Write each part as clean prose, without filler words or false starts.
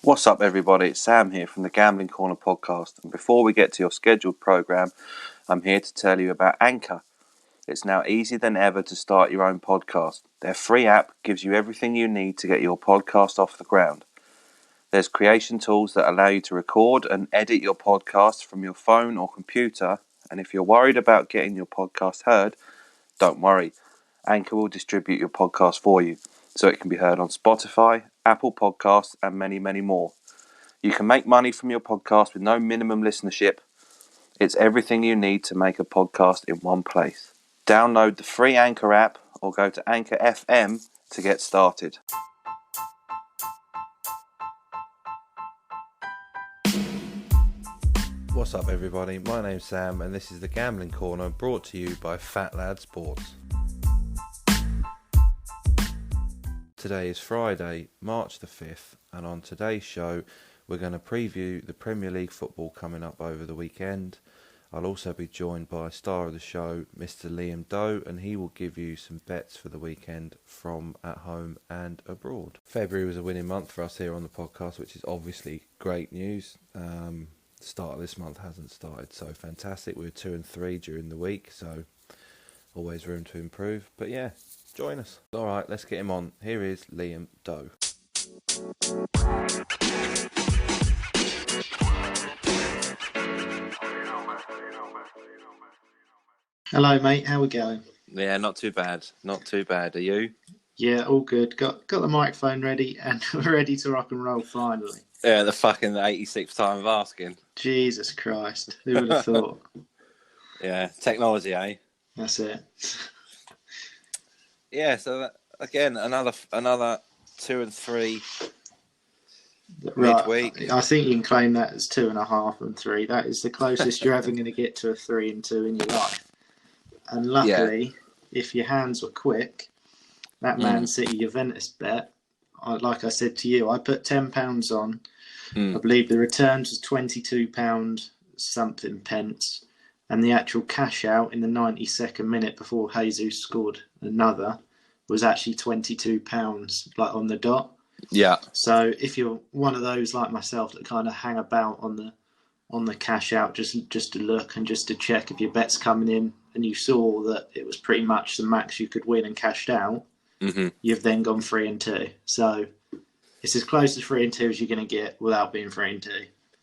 What's up, everybody? It's Sam here from the Gambling Corner podcast. And before we get to your scheduled program, I'm here to tell you about Anchor. It's now easier than ever to start your own podcast. Their free app gives you everything you need to get your podcast off the ground. There's creation tools that allow you to record and edit your podcast from your phone or computer. And if you're worried about getting your podcast heard, don't worry. Anchor will distribute your podcast for you, so it can be heard on Spotify, Apple Podcasts, and many, many more. You can make money from your podcast with no minimum listenership. It's everything you need to make a podcast in one place. Download the free Anchor app or go to Anchor FM to get started. What's up, everybody? My name's Sam and this is the Gambling Corner, brought to you by Fat Lad Sports. Today is Friday, March the 5th, and on today's show we're going to preview the Premier League football coming up over the weekend. I'll also be joined by star of the show, Mr. Liam Doe, and he will give you some bets for the weekend from at home and abroad. February was a winning month for us here on the podcast, which is obviously great news. The start of this month hasn't started so fantastic. We were 2 and 3 during the week, so always room to improve. But yeah, join us. All right, let's get him on. Here is Liam Doe. Hello, mate. How we going? Yeah, not too bad. Not too bad. Are you? Yeah, all good. Got the microphone ready and we're ready to rock and roll finally. Yeah, the fucking 86th time of asking. Jesus Christ. Who would have thought? Yeah, technology, eh? That's it. Yeah, so again, another 2 and 3 midweek. Right. I think you can claim that as 2.5 and 3. That is the closest you're ever going to get to a 3 and 2 in your life. And luckily, if your hands were quick, that Man City Juventus bet, like I said to you, I put £10 on. I believe the returns was £22 something pence, and the actual cash out in the 92nd minute before Jesus scored another was actually £22, like on the dot. Yeah. So if you're one of those like myself that kind of hang about on the cash out just to look and just to check if your bet's coming in, and you saw that it was pretty much the max you could win and cashed out, you've then gone 3 and 2. So it's as close to 3 and 2 as you're going to get without being 3 and 2.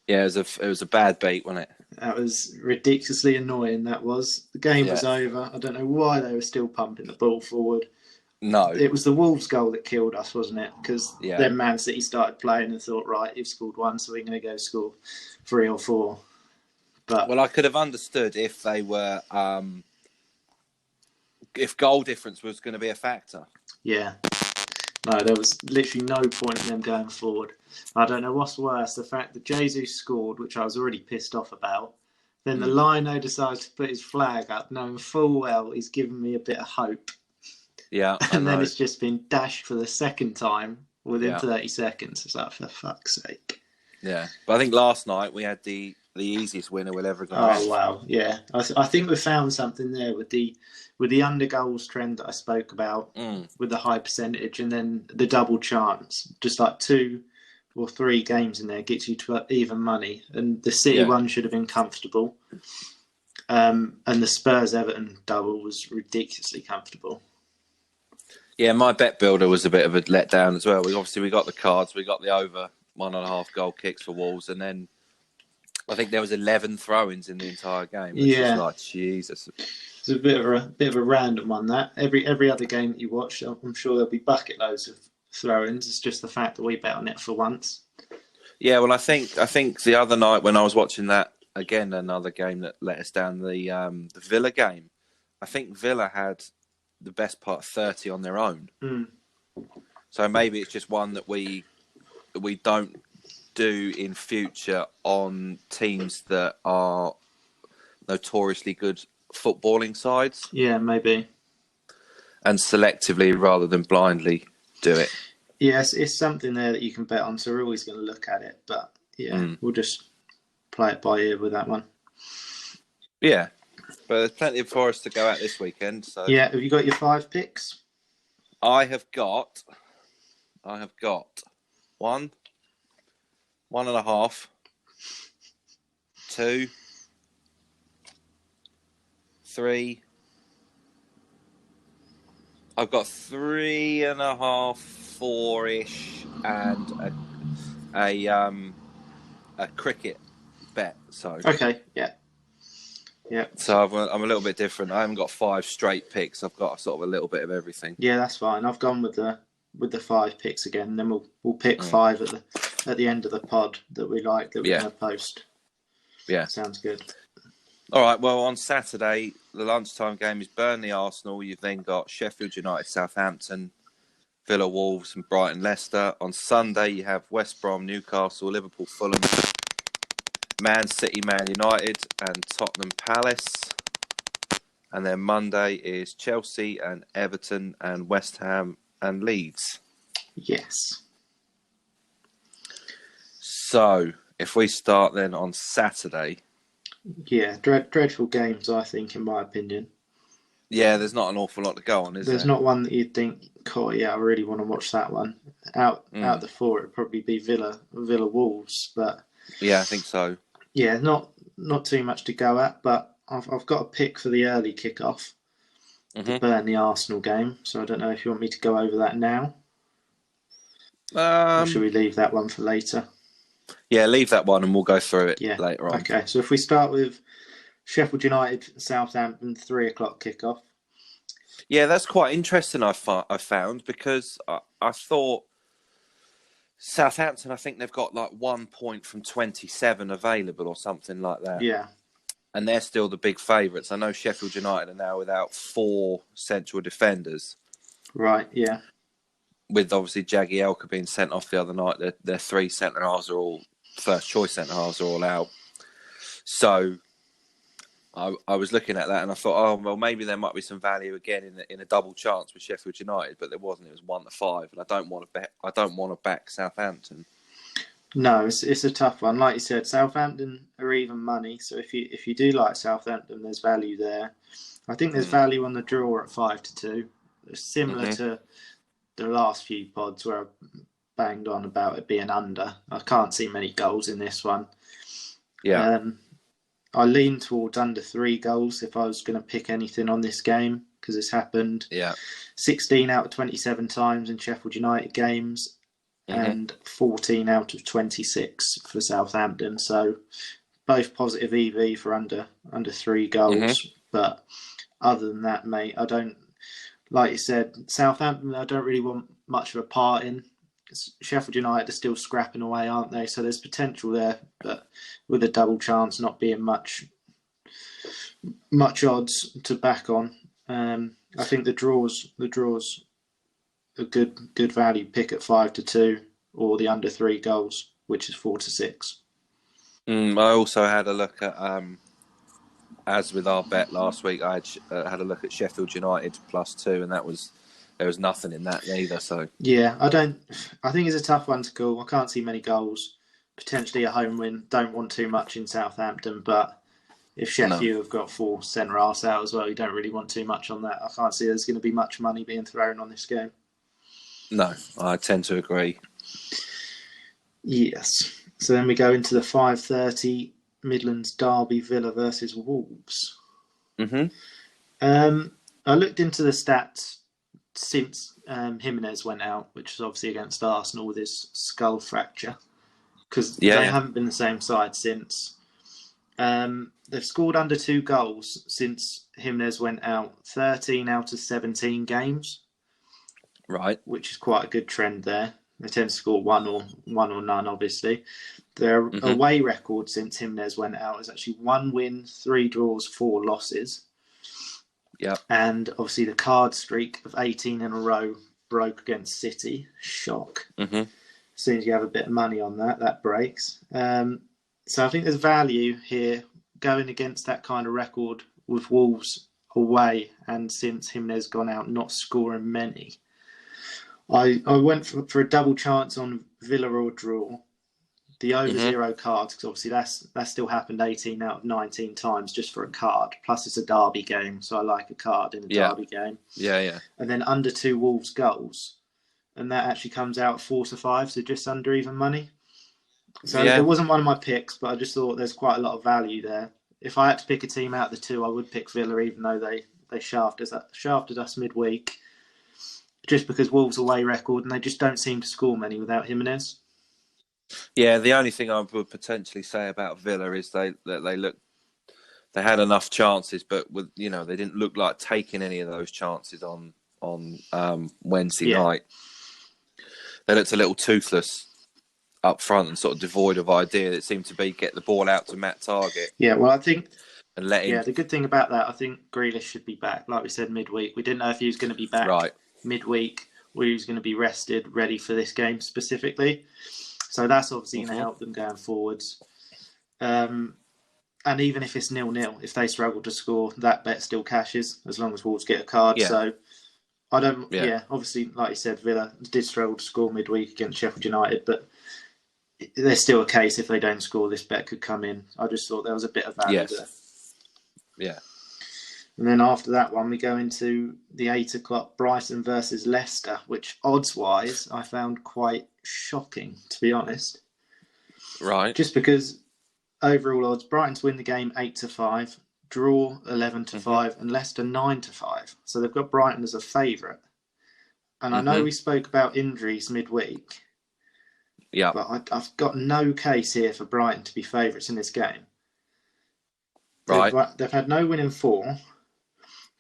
Yeah, it was a bad beat, wasn't it? That was ridiculously annoying. That was. The game was over. I don't know why they were still pumping the ball forward. No. It was the Wolves goal that killed us, wasn't it? Because then Man City started playing and thought, right, you've scored 1, so we're going to go score 3 or 4. But well, I could have understood if they were, if goal difference was going to be a factor. Yeah. No, there was literally no point in them going forward. I don't know what's worse, the fact that Jesus scored, which I was already pissed off about. Then the Lino decides to put his flag up, knowing full well he's given me a bit of hope. Yeah, and then it's just been dashed for the second time within 30 seconds. It's like, for fuck's sake. Yeah, but I think last night we had the easiest winner we'll ever go. Oh, wow, yeah. I think we found something there with the under goals trend that I spoke about, with the high percentage, and then the double chance. Just like 2 or 3 games in there gets you to even money. And the City one should have been comfortable. And the Spurs-Everton double was ridiculously comfortable. Yeah, my bet builder was a bit of a letdown as well. We got the cards, we got the over 1.5 goal kicks for Wolves, and then I think there was 11 throw-ins in the entire game. Which was like, Jesus. It's a bit of a random one, that. Every other game that you watch, I'm sure there'll be bucket loads of throw-ins. It's just the fact that we bet on it for once. Yeah, well, I think the other night when I was watching that, again, another game that let us down, the Villa game, I think Villa had the best part 30 on their own. So maybe it's just one that we don't do in future on teams that are notoriously good footballing sides. Yeah, maybe. And selectively rather than blindly do it. Yes, it's something there that you can bet on, so we're always going to look at it. But we'll just play it by ear with that one. Yeah. But there's plenty for us to go at this weekend. So yeah, have you got your 5 picks? I have got 1, 1.5, 2, 3. I've got 3.5, 4-ish, and a cricket bet. So okay, yeah. So I'm a little bit different. I haven't got 5 straight picks. I've got sort of a little bit of everything. Yeah, that's fine. I've gone with the 5 picks again. And then we'll pick 5 at the end of the pod that we like that we're going to post. Yeah, sounds good. All right. Well, on Saturday, the lunchtime game is Burnley Arsenal. You've then got Sheffield United Southampton, Villa Wolves, and Brighton Leicester. On Sunday, you have West Brom Newcastle, Liverpool Fulham, Man City Man United, and Tottenham Palace. And then Monday is Chelsea and Everton and West Ham and Leeds. Yes. So, if we start then on Saturday. Yeah, dreadful games, I think, in my opinion. Yeah, there's not an awful lot to go on, is there? There's not one that you'd think, oh, yeah, I really want to watch that one. Out the 4, it'd probably be Villa Wolves, but... Yeah, I think so. Yeah, not too much to go at, but I've got a pick for the early kickoff, the Burnley Arsenal game. So I don't know if you want me to go over that now, or should we leave that one for later? Yeah, leave that one and we'll go through it later on. Okay, so if we start with Sheffield United Southampton 3 o'clock kickoff. Yeah, that's quite interesting. I found because I thought Southampton, I think they've got like 1 point from 27 available or something like that. Yeah. And they're still the big favourites. I know Sheffield United are now without 4 central defenders. Right, yeah. With obviously Jagielka being sent off the other night, their 3 centre-halves are all, first choice centre-halves are all out. So I was looking at that and I thought, oh, well, maybe there might be some value again in a double chance with Sheffield United, but there wasn't. It was 1-5, and I don't want to back Southampton. No, it's a tough one. Like you said, Southampton are even money. So if you do like Southampton, there's value there. I think there's value on the draw at 5-2. It's similar to the last few pods where I banged on about it being under. I can't see many goals in this one. Yeah. I lean towards under 3 goals if I was going to pick anything on this game, because it's happened 16 out of 27 times in Sheffield United games and 14 out of 26 for Southampton. So both positive EV for under 3 goals. But other than that, mate, I don't, like you said, Southampton, I don't really want much of a part in. Sheffield United are still scrapping away, aren't they? So there's potential there, but with a double chance not being much odds to back on. I think the draws a good value pick at 5-2 or the under 3 goals, which is 4-6. I also had a look at, as with our bet last week, I had a look at Sheffield United +2, and there was nothing in that either. So yeah, I think it's a tough one to call. I can't see many goals. Potentially a home win. Don't want too much in Southampton, but if Sheffield have got 4 centre-halves out as well, you don't really want too much on that. I can't see there's going to be much money being thrown on this game. No, I tend to agree. Yes. So then we go into the 5:30 Midlands derby, Villa versus Wolves. I looked into the stats since Jimenez went out, which is obviously against Arsenal with his skull fracture, because they haven't been the same side since. They've scored under 2 goals since Jimenez went out, 13 out of 17 games. Right. Which is quite a good trend there. They tend to score one or none, obviously. Their away record since Jimenez went out is actually 1 win, 3 draws, 4 losses. Yeah. And obviously the card streak of 18 in a row broke against City. Shock. As soon as you have a bit of money on that breaks. So I think there's value here going against that kind of record with Wolves away, and since Jimenez gone out, not scoring many. I went for a double chance on Villa or draw. The over 0 cards, because obviously that's still happened 18 out of 19 times just for a card. Plus it's a derby game, so I like a card in a derby game. Yeah. And then under 2 Wolves goals, and that actually comes out 4-5, so just under even money. So it wasn't one of my picks, but I just thought there's quite a lot of value there. If I had to pick a team out of the two, I would pick Villa, even though they shafted us midweek, just because Wolves' away record, and they just don't seem to score many without Jimenez. Yeah, the only thing I would potentially say about Villa is they had enough chances, but they didn't look like taking any of those chances on Wednesday night. They looked a little toothless up front and sort of devoid of idea. It seemed to be get the ball out to Matt Target. Yeah, well, I think and let him. Yeah, the good thing about that, I think Grealish should be back. Like we said, midweek. We didn't know if he was going to be back midweek or he was going to be rested, ready for this game specifically. So that's obviously going to help them going forwards. And even if it's 0-0, if they struggle to score, that bet still cashes as long as Wolves get a card. Yeah. So I don't. Yeah, obviously, like you said, Villa did struggle to score midweek against Sheffield United, but there's still a case if they don't score, this bet could come in. I just thought there was a bit of value there. Yeah. And then after that one, we go into the 8 o'clock Brighton versus Leicester, which odds-wise I found quite shocking, to be honest. Right. Just because overall odds, Brighton to win the game 8-5, draw 11-5, and Leicester 9-5. So they've got Brighton as a favourite. And I know we spoke about injuries midweek. Yeah. But I've got no case here for Brighton to be favourites in this game. Right. They've had no win in 4.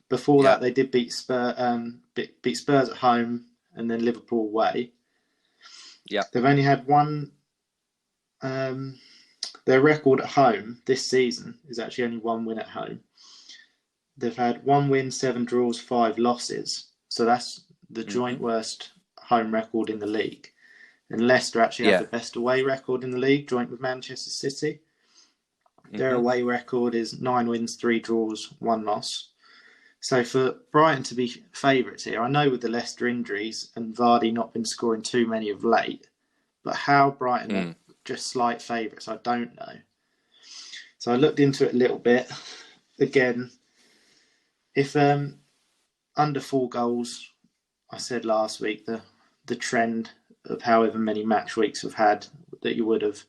Before that, they did beat Spurs at home and then Liverpool away. Yeah. They've only had one. Their record at home this season is actually only 1 win at home. They've had 1 win, 7 draws, 5 losses. So that's the joint worst home record in the league. And Leicester actually have the best away record in the league, joint with Manchester City. Their away record is 9 wins, 3 draws, 1 loss. So for Brighton to be favourites here, I know with the Leicester injuries and Vardy not been scoring too many of late, but how Brighton are just slight favourites, I don't know. So I looked into it a little bit. Again, if under 4 goals, I said last week, the trend of however many match weeks we've had, that you would have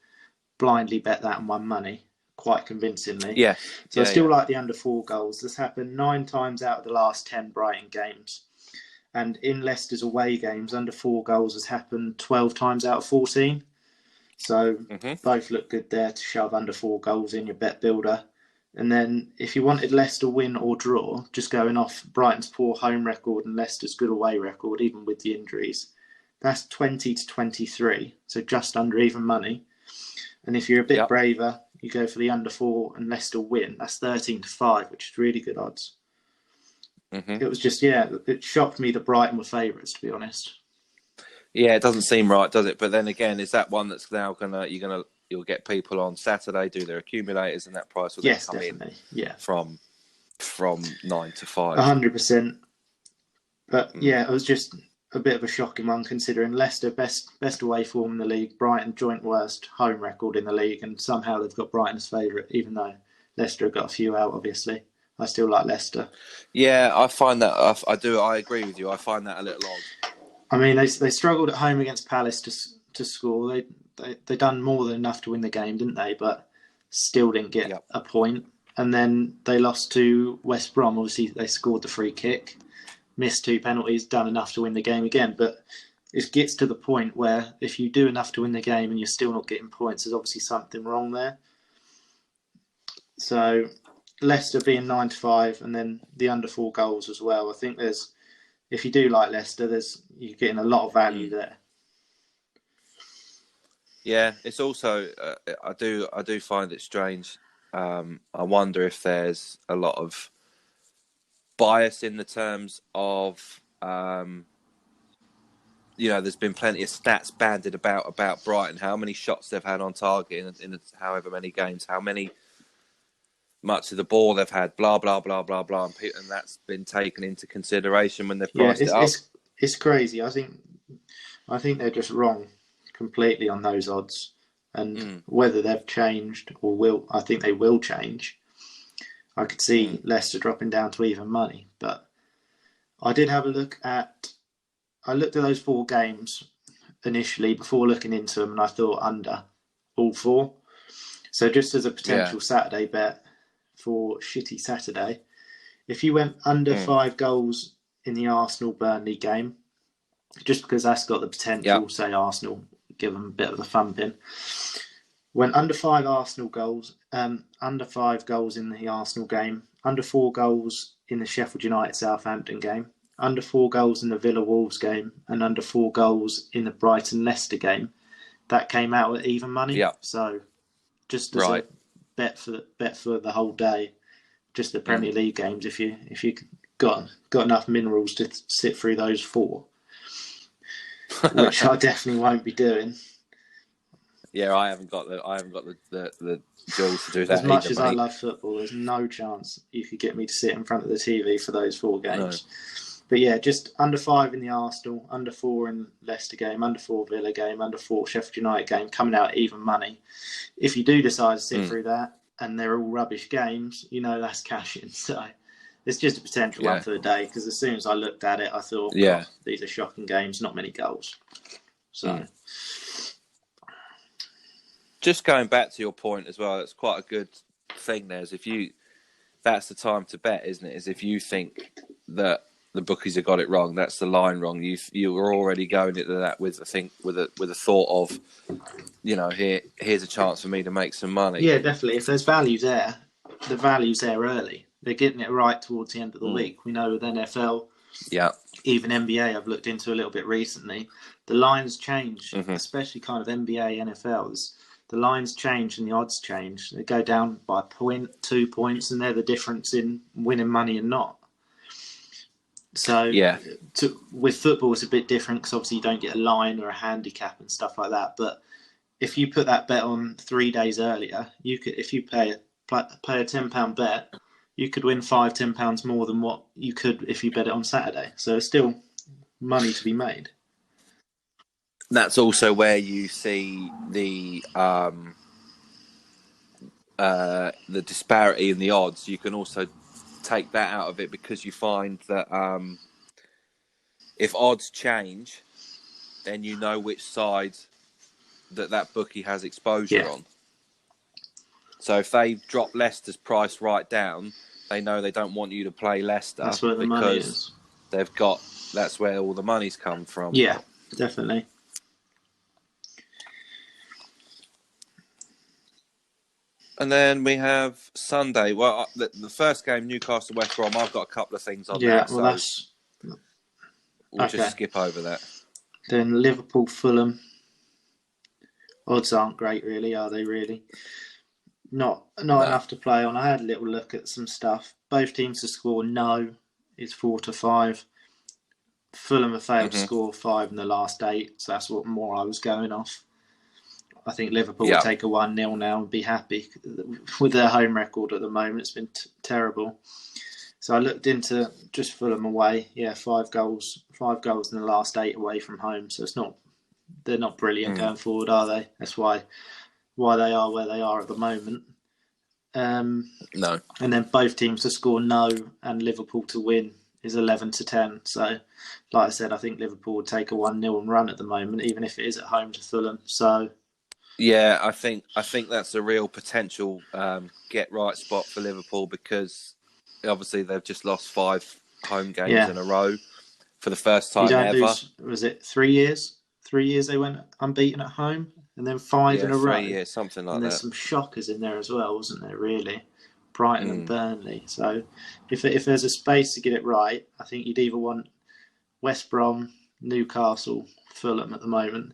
blindly bet that and won money quite convincingly. Yeah. So I still like the under 4 goals. This happened 9 times out of the last 10 Brighton games. And in Leicester's away games, under 4 goals has happened 12 times out of 14. So both look good there to shove under 4 goals in your bet builder. And then if you wanted Leicester win or draw, just going off Brighton's poor home record and Leicester's good away record, even with the injuries, that's 20-23, so just under even money. And if you're a bit braver, you go for the under 4 and Leicester win. That's 13-5, which is really good odds. It was just, it shocked me that Brighton were favourites, to be honest. Yeah, it doesn't seem right, does it? But then again, is that one that's now you'll get people on Saturday do their accumulators, and that price will then come in from 9 to 5. 100%. But it was just a bit of a shocking one, considering Leicester best away form in the league, Brighton joint worst home record in the league, and somehow they've got Brighton as favourite, even though Leicester have got a few out, obviously. I still like Leicester. Yeah, I find that I agree with you. I find that a little odd. I mean, they struggled at home against Palace to score. They done more than enough to win the game, didn't they? But still didn't get a point. And then they lost to West Brom. Obviously, they scored the free kick, missed 2 penalties, done enough to win the game again. But it gets to the point where if you do enough to win the game and you're still not getting points, there's obviously something wrong there. So Leicester being 9-5 and then the under 4 goals as well. I think if you do like Leicester, you're getting a lot of value there. Yeah, it's also I do find it strange. I wonder if there's a lot of bias in the terms of there's been plenty of stats bandied about Brighton, how many shots they've had on target in however many games, how much of the ball they've had, blah blah blah blah blah, and that's been taken into consideration when they've priced it up. It's crazy. I think they're just wrong completely on those odds, and whether they've changed or will, I think they will change. I could see Leicester dropping down to even money, but I did have a look at. I looked at those 4 games initially before looking into them, and I thought under. all 4. So just as a potential Saturday bet for shitty Saturday, if you went under 5 goals in the Arsenal-Burnley game, just because that's got the potential, say Arsenal, give them a bit of a thumping. Went under 5 Arsenal goals, under 5 goals in the Arsenal game, under 4 goals in the Sheffield United-Southampton game, under 4 goals in the Villa-Wolves game, and under 4 goals in the Brighton-Leicester game. That came out at even money. So just as a bet for the whole day, just the Premier League games, if you got enough minerals to sit through those 4, which I definitely won't be doing. Yeah, I haven't got the jewels to do that. As much as I love football, there's no chance you could get me to sit in front of the TV for those 4 games. No. But yeah, just under 5 in the Arsenal, under 4 in Leicester game, under 4 Villa game, under 4 Sheffield United game, coming out even money. If you do decide to sit through that and they're all rubbish games, that's cash in. So it's just a potential one for the day, because as soon as I looked at it, I thought, these are shocking games, not many goals. So just going back to your point as well, it's quite a good thing there. That's the time to bet, isn't it? Is if you think that the bookies have got it wrong, that's the line wrong. You were already going into that with a thought of, here's a chance for me to make some money. Yeah, definitely. If there's value there, the value's there early. They're getting it right towards the end of the week. We know with NFL, even NBA, I've looked into a little bit recently. The lines change, especially kind of NBA, NFL. The lines change and the odds change. They go down by 2 points, and they're the difference in winning money and not. So with football, it's a bit different, because obviously you don't get a line or a handicap and stuff like that. But if you put that bet on 3 days earlier, you could, if you pay a £10 bet, you could win £5-10 more than what you could if you bet it on Saturday. So it's still money to be made. That's also where you see the disparity in the odds. You can also take that out of it, because you find that if odds change, then you know which side that bookie has exposure on. So if they drop Leicester's price right down, they know they don't want you to play Leicester. That's where the money is. That's where all the money's come from. Yeah, definitely. And then we have Sunday. Well, the first game, Newcastle West Brom, I've got a couple of things on there. Well, we'll just skip over that. Then Liverpool Fulham. Odds aren't great, really, are they? Really, not enough to play on. I had a little look at some stuff. Both teams to score is 4-5. Fulham have failed to score 5 in the last 8, so that's what more I was going off. I think Liverpool will take a 1-0 now and be happy with their home record at the moment. It's been terrible. So I looked into just Fulham away. 5 goals in the last 8 away from home. So they're not brilliant going forward, are they? That's why they are where they are at the moment. No. And then both teams to score and Liverpool to win is 11-10. So, like I said, I think Liverpool would take a 1-0 and run at the moment, even if it is at home to Fulham. So. Yeah, I think that's a real potential get right spot for Liverpool, because obviously they've just lost 5 home games in a row for the first time ever. Was it 3 years? 3 years they went unbeaten at home, and then 5 in a row. 3 years, something like that. And there's some shockers in there as well, wasn't there? Really, Brighton and Burnley. So if there's a space to get it right, I think you'd either want West Brom, Newcastle, Fulham at the moment.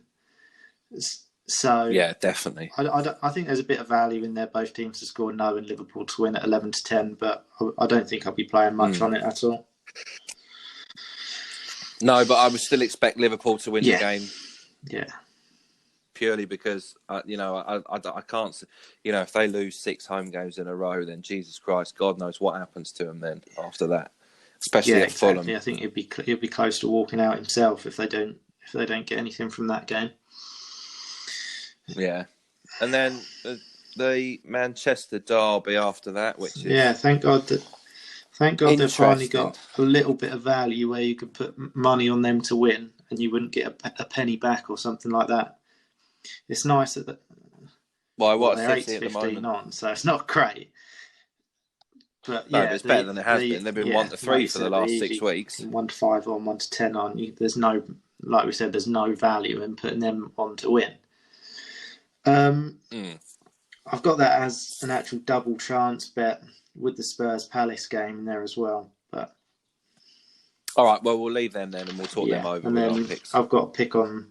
So yeah, definitely. I think there's a bit of value in there. Both teams to score and Liverpool to win at 11-10, but I don't think I'll be playing much on it at all. No, but I would still expect Liverpool to win the game. Yeah. Purely because I can't. If they lose 6 home games in a row, then Jesus Christ, God knows what happens to them then after that. Especially at Fulham. I think he'd be close to walking out himself if they don't get anything from that game. Yeah, and then the Manchester derby after that, which is thank God they've finally got a little bit of value where you could put money on them to win and you wouldn't get a penny back or something like that. It's nice that Why? Well, What they're 8 City to at the 15 moment? on, so it's not great. But No, but yeah, it's better than it has been. They've been 1 to 3 like you for the said, they're last 6 usually weeks. 1 to 5 on, 1 to 10 on. There's no, like we said, there's no value in putting them on to win. I've got that as an actual double chance bet with the Spurs Palace game in there as well. But all right, well, we'll leave them then, and we'll talk them over and with then our picks. I've got a pick on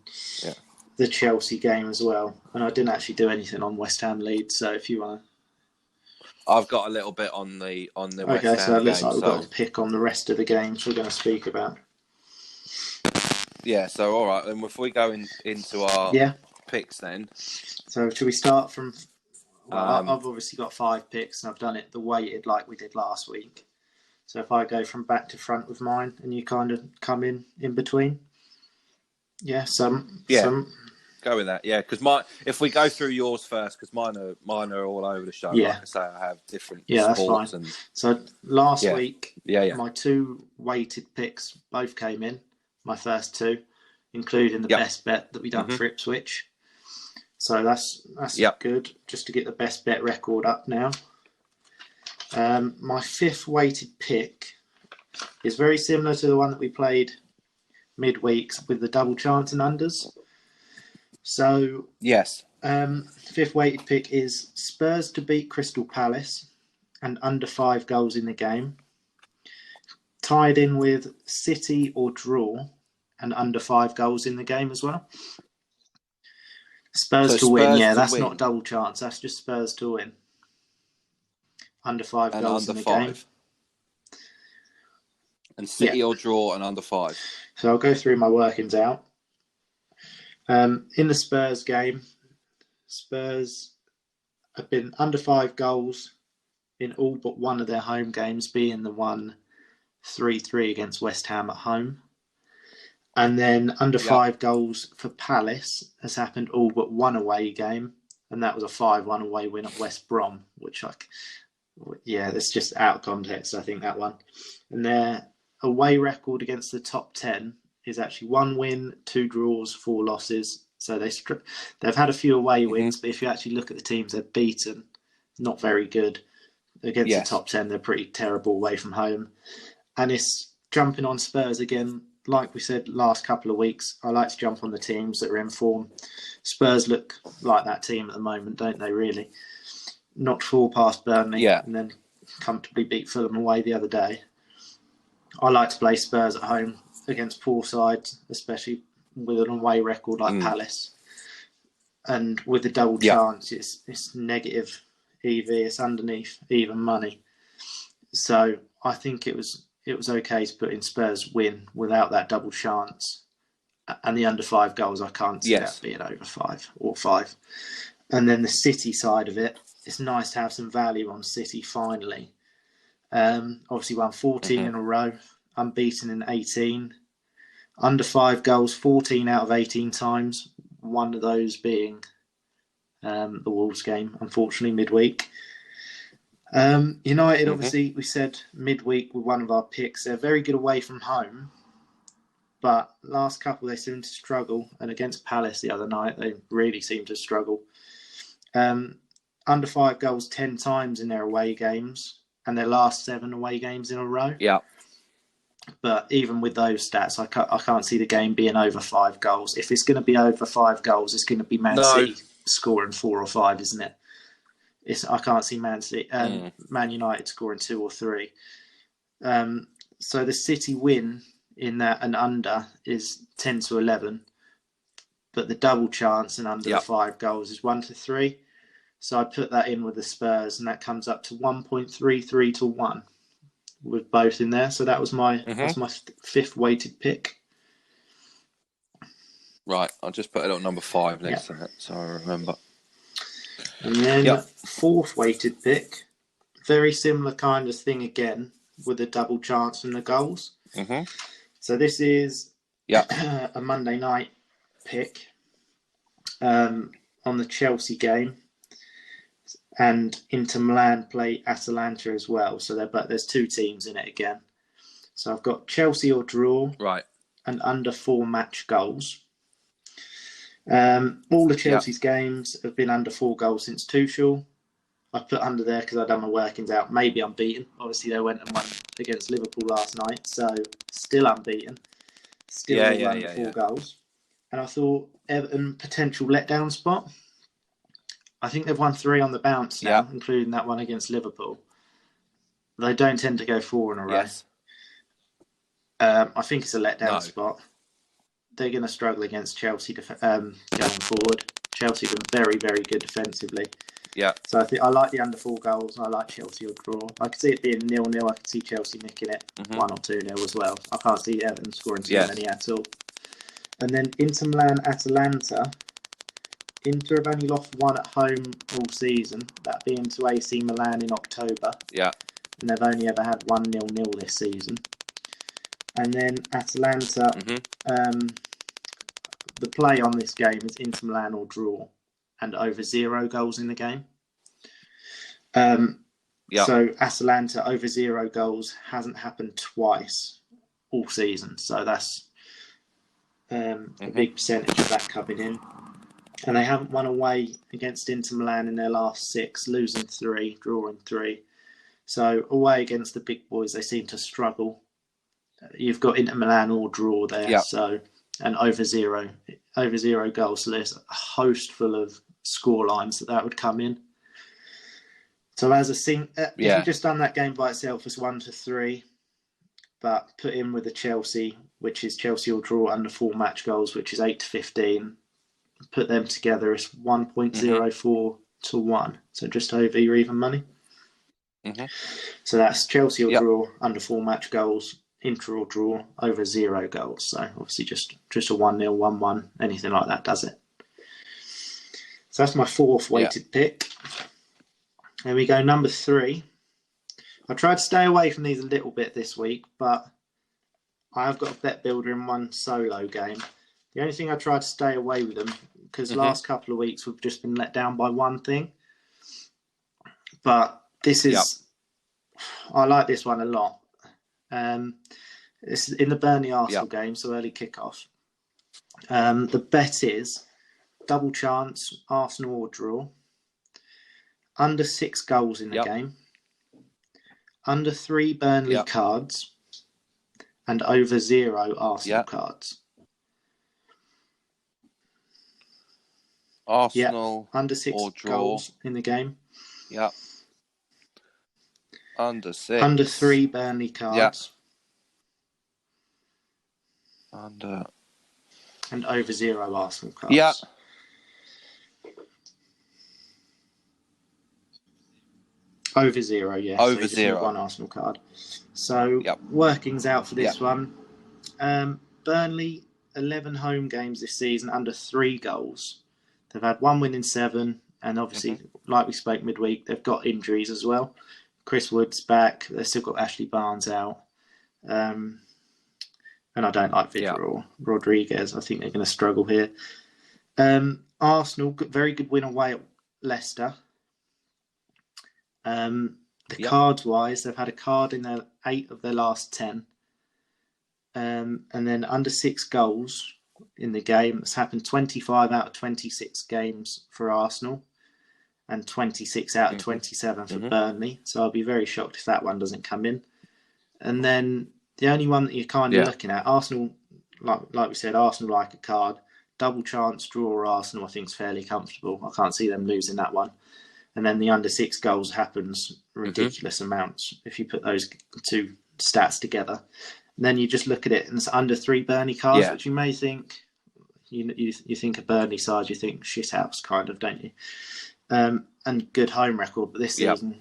the Chelsea game as well, and I didn't actually do anything on West Ham Leeds. So if you want to, I've got a little bit on the West Ham okay, so it looks game. like we've got a pick on the rest of the games we're going to speak about. Yeah, so all right, and if we go into our picks then. So should we start from? Well, I've obviously got 5 picks, and I've done it the weighted like we did last week. So if I go from back to front with mine, and you kind of come in between, go with that. Yeah, because if we go through yours first, because mine are all over the show. Yeah. Like I say, I have different That's sports fine. So last week, my my 2 weighted picks both came in. My first 2, including the best bet that we done for Ipswich. So that's good, just to get the best bet record up now. My 5th weighted pick is very similar to the one that we played midweek with the double chance and unders. So yes, 5th weighted pick is Spurs to beat Crystal Palace and under 5 goals in the game, tied in with City or draw and under 5 goals in the game as well. Spurs to win, that's not double chance. That's just Spurs to win. Under 5 goals in the game. And City or draw and under 5. So I'll go through my workings out. In the Spurs game, Spurs have been under 5 goals in all but one of their home games, being the one 3-3 against West Ham at home. And then under 5 goals for Palace has happened all but one away game, and that was a 5-1 away win at West Brom, which that's just out of context, I think, that one. And their away record against the top 10 is actually 1 win, 2 draws, 4 losses. So they've had a few away wins, but if you actually look at the teams they've beaten, not very good. Against the top 10, they're pretty terrible away from home. And it's jumping on Spurs again. Like we said last couple of weeks, I like to jump on the teams that are in form. Spurs look like that team at the moment, don't they, really? Knocked 4 past Burnley and then comfortably beat Fulham away the other day. I like to play Spurs at home against poor sides, especially with an away record like Palace. And with the double chance, it's negative EV, it's underneath even money. So I think it was okay to put in Spurs win without that double chance. And the under 5 goals, I can't see that being over 5 or 5. And then the City side of it, it's nice to have some value on City finally. Obviously won 14 in a row, unbeaten in 18. Under 5 goals, 14 out of 18 times. One of those being the Wolves game, unfortunately, midweek. United, obviously, we said midweek with one of our picks. They're very good away from home, but last couple they seem to struggle. And against Palace the other night, they really seem to struggle. Under 5 goals 10 times in their away games, and their last 7 away games in a row. Yeah. But even with those stats, I can't see the game being over 5 goals. If it's going to be over 5 goals, it's going to be Man City scoring 4 or 5, isn't it? I can't see Man United scoring 2 or 3. So the City win in that and under is 10 to 11, but the double chance and under the 5 goals is 1 to 3. So I put that in with the Spurs, and that comes up to 1.33 to 1 with both in there. So that was my that's my 5th weighted pick. Right, I'll just put it on number 5 next to that, so I remember. And then 4th weighted pick, very similar kind of thing again with a double chance and the goals. So this is a Monday night pick on the Chelsea game, and Inter Milan play Atalanta as well. So there's 2 teams in it again. So I've got Chelsea or draw, right, and under 4 match goals. All of Chelsea's games have been under 4 goals since Tuchel. I put under there because I've done my workings out. Maybe unbeaten. Obviously, they went and won against Liverpool last night, so still unbeaten. Still all under 4 goals. And I thought Everton potential letdown spot. I think they've won 3 on the bounce now, including that one against Liverpool. They don't tend to go 4 in a row. Yes. I think it's a letdown spot. They're going to struggle against Chelsea going forward. Chelsea have been very, very good defensively. Yeah. So I like the under 4 goals. I like Chelsea or draw. I could see it being 0-0. I could see Chelsea nicking it 1 or 2-0 as well. I can't see Everton scoring too many at all. And then Inter Milan, Atalanta. Inter have only lost 1 at home all season. That being to AC Milan in October. Yeah. And they've only ever had 1 0-0 this season. And then Atalanta, the play on this game is Inter Milan or draw and over 0 goals in the game. So Atalanta over 0 goals hasn't happened twice all season. So that's a big percentage of that coming in. And they haven't won away against Inter Milan in their last 6, losing 3, drawing 3. So away against the big boys, they seem to struggle. You've got Inter Milan or draw there, so and over 0 goals. So there's a host full of score lines that would come in. So as a if you just done that game by itself as 1-3, but put in with the Chelsea, which is Chelsea or draw under 4 match goals, which is 8-15. Put them together, it's 1.04 to 1. So just over your even money. So that's Chelsea or draw under 4 match goals. Inter or draw over 0 goals. So obviously just a 1-0, 1-1, anything like that does it. So that's my 4th weighted pick. Then we go number 3. I tried to stay away from these a little bit this week, but I have got a bet builder in 1 solo game. The only thing I tried to stay away with them, because the last couple of weeks we've just been let down by one thing. But this is, I like this one a lot. It's in the Burnley Arsenal game, so early kickoff. The bet is double chance, Arsenal or draw, under 6 goals in the game, under 3 Burnley cards, and over 0 Arsenal cards. Arsenal under 6 or draw. Goals in the game. Under 6. Under 3 Burnley cards. Under. And over 0 Arsenal cards. Over 0, yes. Over so 0. 1 Arsenal card. So workings out for this one. Burnley, 11 home games this season, under 3 goals. They've had 1 win in 7, and obviously, like we spoke midweek, they've got injuries as well. Chris Wood's back. They've still got Ashley Barnes out. And I don't like Vidra or Rodriguez. I think they're going to struggle here. Arsenal, very good win away at Leicester. Cards-wise, they've had a card in their 8 of their last 10. And then under 6 goals in the game. It's happened 25 out of 26 games for Arsenal and 26 out of 27 for Burnley. So I'll be very shocked if that one doesn't come in. And then the only one that you're kind of looking at, Arsenal, like we said, Arsenal like a card. Double chance draw Arsenal, I think, is fairly comfortable. I can't see them losing that one. And then the under 6 goals happens ridiculous amounts if you put those 2 stats together. And then you just look at it and it's under 3 Burnley cards, which you may think, you think a Burnley side, you think shithouse kind of, don't you? And good home record, but this season,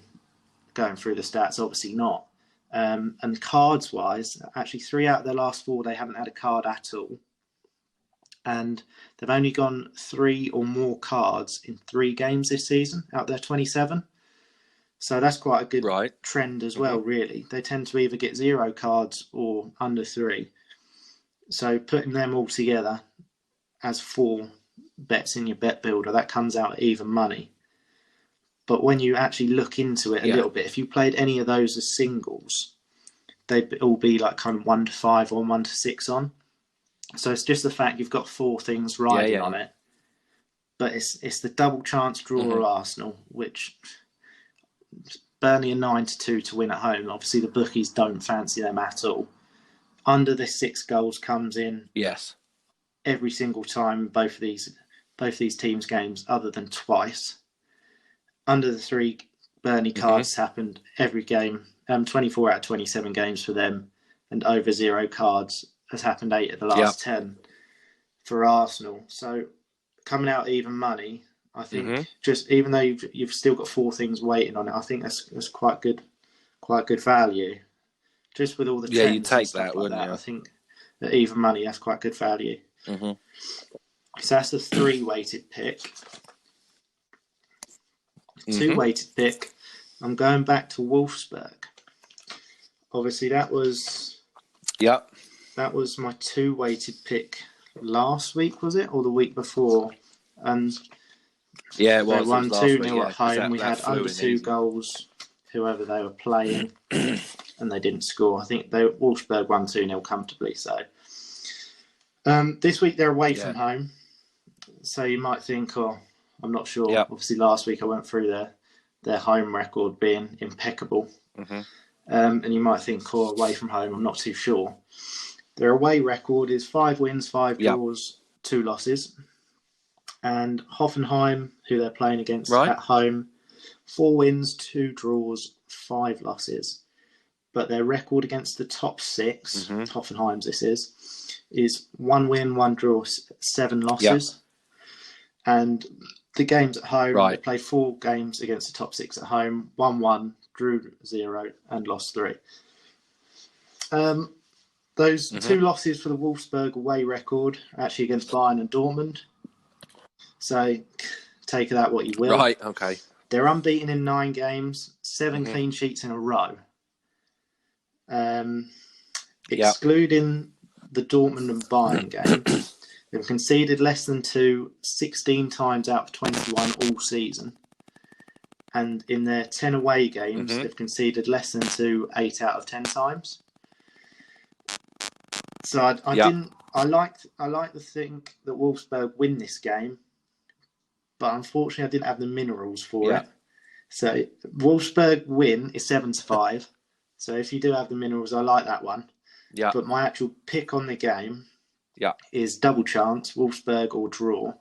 going through the stats, obviously not. And cards-wise, actually 3 out of their last 4, they haven't had a card at all. And they've only gone 3 or more cards in 3 games this season out of their 27. So that's quite a good trend as well, really. They tend to either get 0 cards or under 3. So putting them all together as 4 bets in your bet builder, that comes out at even money. But when you actually look into it a little bit, if you played any of those as singles, they'd all be like kind of 1-5 or 1-6 on. So it's just the fact you've got 4 things riding on it. but it's the double chance draw or Arsenal, which Burnley are 9-2 to win at home. Obviously, the bookies don't fancy them at all. Under the 6 goals comes in. Yes. Every single time both these teams' games, other than twice. Under the 3 Burnley cards happened every game. 24 out of 27 games for them, and over 0 cards has happened 8 of the last 10 for Arsenal. So coming out even money, I think just even though you've still got 4 things waiting on it, I think that's quite good value. Just with all the trends you take and stuff that, like wouldn't that, you? I think that even money, that's quite good value. So that's the 3 weighted pick. 2 weighted pick. I'm going back to Wolfsburg. Obviously, that was my 2 weighted pick last week, was it, or the week before? And it was. They won 2-0 at home. That we had under 2 goals, whoever they were playing, and they didn't score. I think Wolfsburg won 2-0 comfortably. So this week they're away from home. So you might think, I'm not sure. Obviously, last week I went through their home record being impeccable. And you might think, away from home, I'm not too sure. Their away record is 5 wins, 5 draws, 2 losses. And Hoffenheim, who they're playing against at home, 4 wins, 2 draws, 5 losses. But their record against the top 6, Hoffenheim's this is 1 win, 1 draw, 7 losses. And the games at home, they play 4 games against the top 6 at home, 1-1, drew 0, and lost 3. Those 2 losses for the Wolfsburg away record actually against Bayern and Dortmund. So take of that what you will. Right, okay. They're unbeaten in 9 games, 7 clean sheets in a row. Excluding the Dortmund and Bayern game, they've conceded less than 2 16 times out of 21 all season. And in their 10 away games, they've conceded less than 2 8 out of 10 times. So I like to think that Wolfsburg win this game, but unfortunately I didn't have the minerals for it. So Wolfsburg win is 7-5. So if you do have the minerals, I like that one. But my actual pick on the game is double chance, Wolfsburg or draw,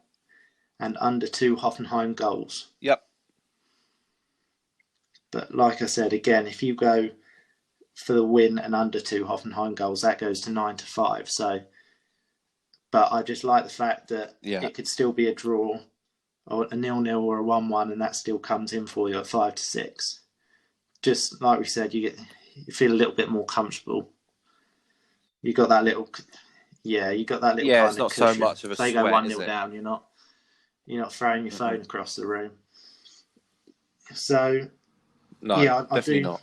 and under 2 Hoffenheim goals. But like I said, again, if you go for the win and under 2 Hoffenheim goals, that goes to 9-5. So, but I just like the fact that it could still be a draw, or a 0-0 or a 1-1, and that still comes in for you at 5-6. Just like we said, you feel a little bit more comfortable. You got that little, you got that little. It's not so much of a sweat. They go 1-0 down. You're not throwing your phone across the room. So. No, definitely not.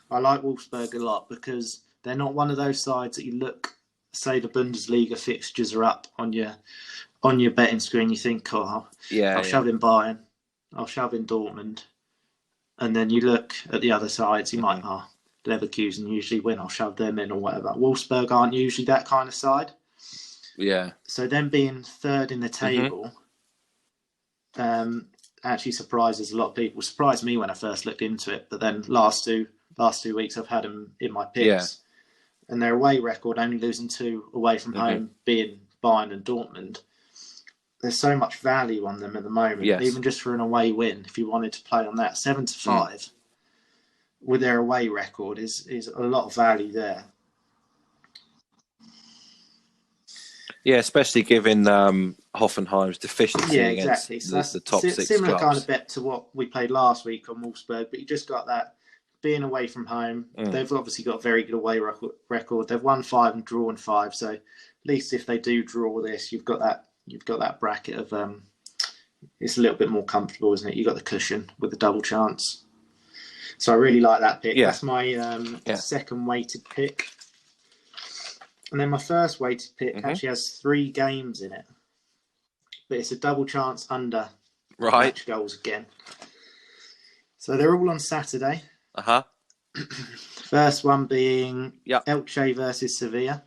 I like Wolfsburg a lot because they're not one of those sides that you look, say the Bundesliga fixtures are up on your betting screen, you think, I'll shove in Bayern, I'll shove in Dortmund, and then you look at the other sides, you might, Leverkusen usually win, I'll shove them in or whatever. Wolfsburg aren't usually that kind of side. So them being 3rd in the table, actually surprises a lot of people. Surprised me when I first looked into it, but then last two weeks I've had them in my picks, and their away record, only losing 2 away from home, being Bayern and Dortmund. There's so much value on them at the moment, even just for an away win. If you wanted to play on that, 7-5 with their away record is a lot of value there. Yeah, especially given Hoffenheim's deficiency against the top 6 similar clubs. kind of bet to what we played last week on Wolfsburg, but you just got that being away from home. They've obviously got a very good away record. They've won 5 and drawn 5, so at least if they do draw this, you've got that bracket of it's a little bit more comfortable, isn't it? You've got the cushion with the double chance. So I really like that pick. That's my second weighted pick. And then my first weighted pick actually has 3 games in it. But it's a double chance under match goals again. So they're all on Saturday. First one being Elche versus Sevilla.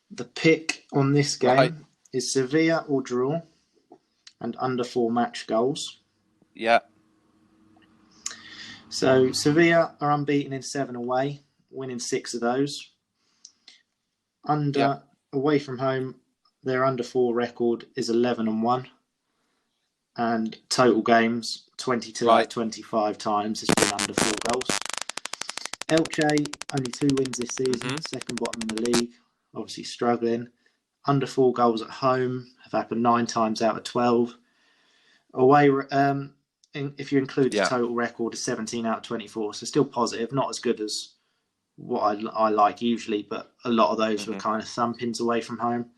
The pick on this game is Sevilla or draw, and under 4 match goals. Yeah. So Sevilla are unbeaten in 7 away, winning 6 of those. Away from home, their under 4 record is 11-1, and total games 22 out of 25 times has been under 4 goals. Elche only 2 wins this season, second bottom in the league, obviously struggling. Under 4 goals at home have happened 9 times out of 12. Away, if you include the total record, is 17 out of 24, so still positive, not as good as what I like usually, but a lot of those were kind of thumpings away from home.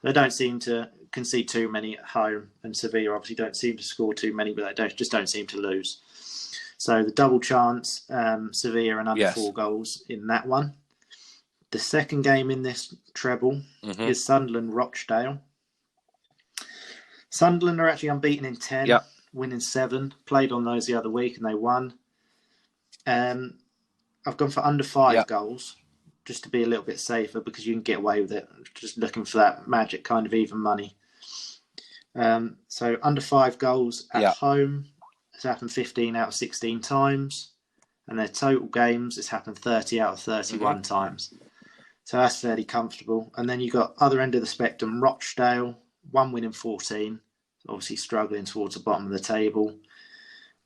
They don't seem to concede too many at home, and Sevilla obviously don't seem to score too many, but they just don't seem to lose. So the double chance, Sevilla and under 4 goals in that one. The second game in this treble is Sunderland-Rochdale. Sunderland are actually unbeaten in 10, winning 7. Played on those the other week and they won. I've gone for under 5 goals, just to be a little bit safer, because you can get away with it. Just looking for that magic kind of even money. So under 5 goals at home has happened 15 out of 16 times, and their total games has happened 30 out of 31 times. So that's fairly comfortable. And then you've got other end of the spectrum, Rochdale, 1 win in 14, obviously struggling towards the bottom of the table.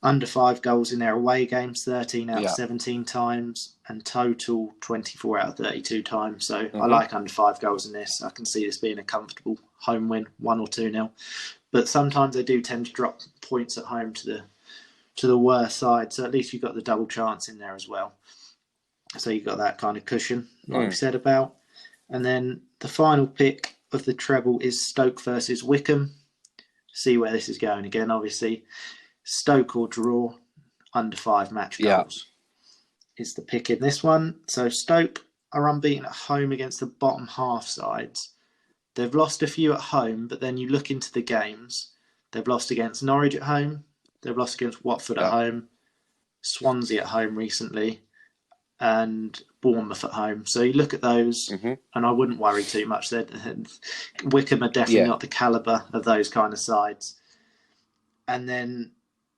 Under 5 goals in their away games, 13 out of 17 times, and total 24 out of 32 times. So I like under 5 goals in this. I can see this being a comfortable home win, 1 or 2-0. But sometimes they do tend to drop points at home to the worst side. So at least you've got the double chance in there as well. So you've got that kind of cushion, like we said about. And then the final pick of the treble is Stoke versus Wickham. See where this is going again, obviously. Stoke or draw, under 5 match goals is the pick in this one. So Stoke are unbeaten at home against the bottom half sides. They've lost a few at home, but then you look into the games. They've lost against Norwich at home. They've lost against Watford at home. Swansea at home recently. And Bournemouth at home. So you look at those, and I wouldn't worry too much. Wickham are definitely not the calibre of those kind of sides. And then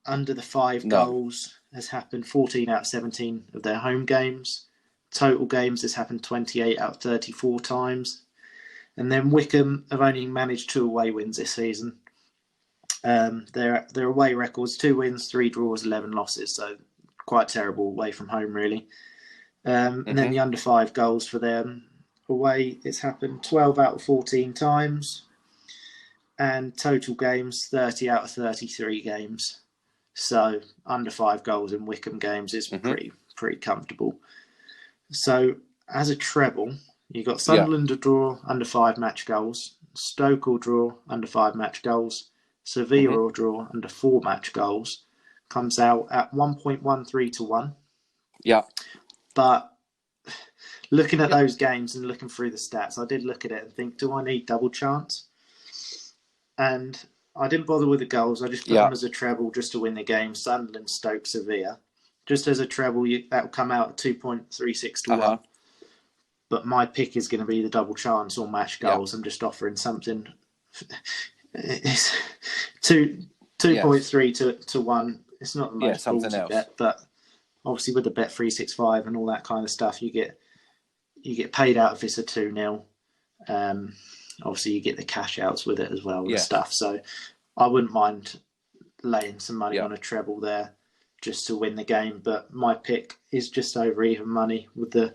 under the 5 goals has happened 14 out of 17 of their home games. Total games has happened 28 out of 34 times. And then Wickham have only managed 2 away wins this season. Their away records, 2 wins, 3 draws, 11 losses. So quite terrible away from home, really. And then the under 5 goals for them away, it's happened 12 out of 14 times. And total games, 30 out of 33 games. So under 5 goals in Wickham games is pretty comfortable. So as a treble, you've got Sunderland to draw under 5 match goals, Stoke will draw under 5 match goals, Sevilla will draw under 4 match goals. Comes out at 1.13 to 1. Yeah. But looking at those games and looking through the stats, I did look at it and think, do I need double chance? And I didn't bother with the goals. I just put them as a treble just to win the game. Sunderland, Stoke, Sevilla. Just as a treble, that will come out at 2.36 to 1. But my pick is going to be the double chance or match goals. I'm just offering something. It's 2.3 to 1. It's not the most ballsy bet, but obviously with the Bet365 and all that kind of stuff, you get paid out if it's a 2-0. Obviously, you get the cash outs with it as well and stuff. So I wouldn't mind laying some money on a treble there just to win the game. But my pick is just over even money with the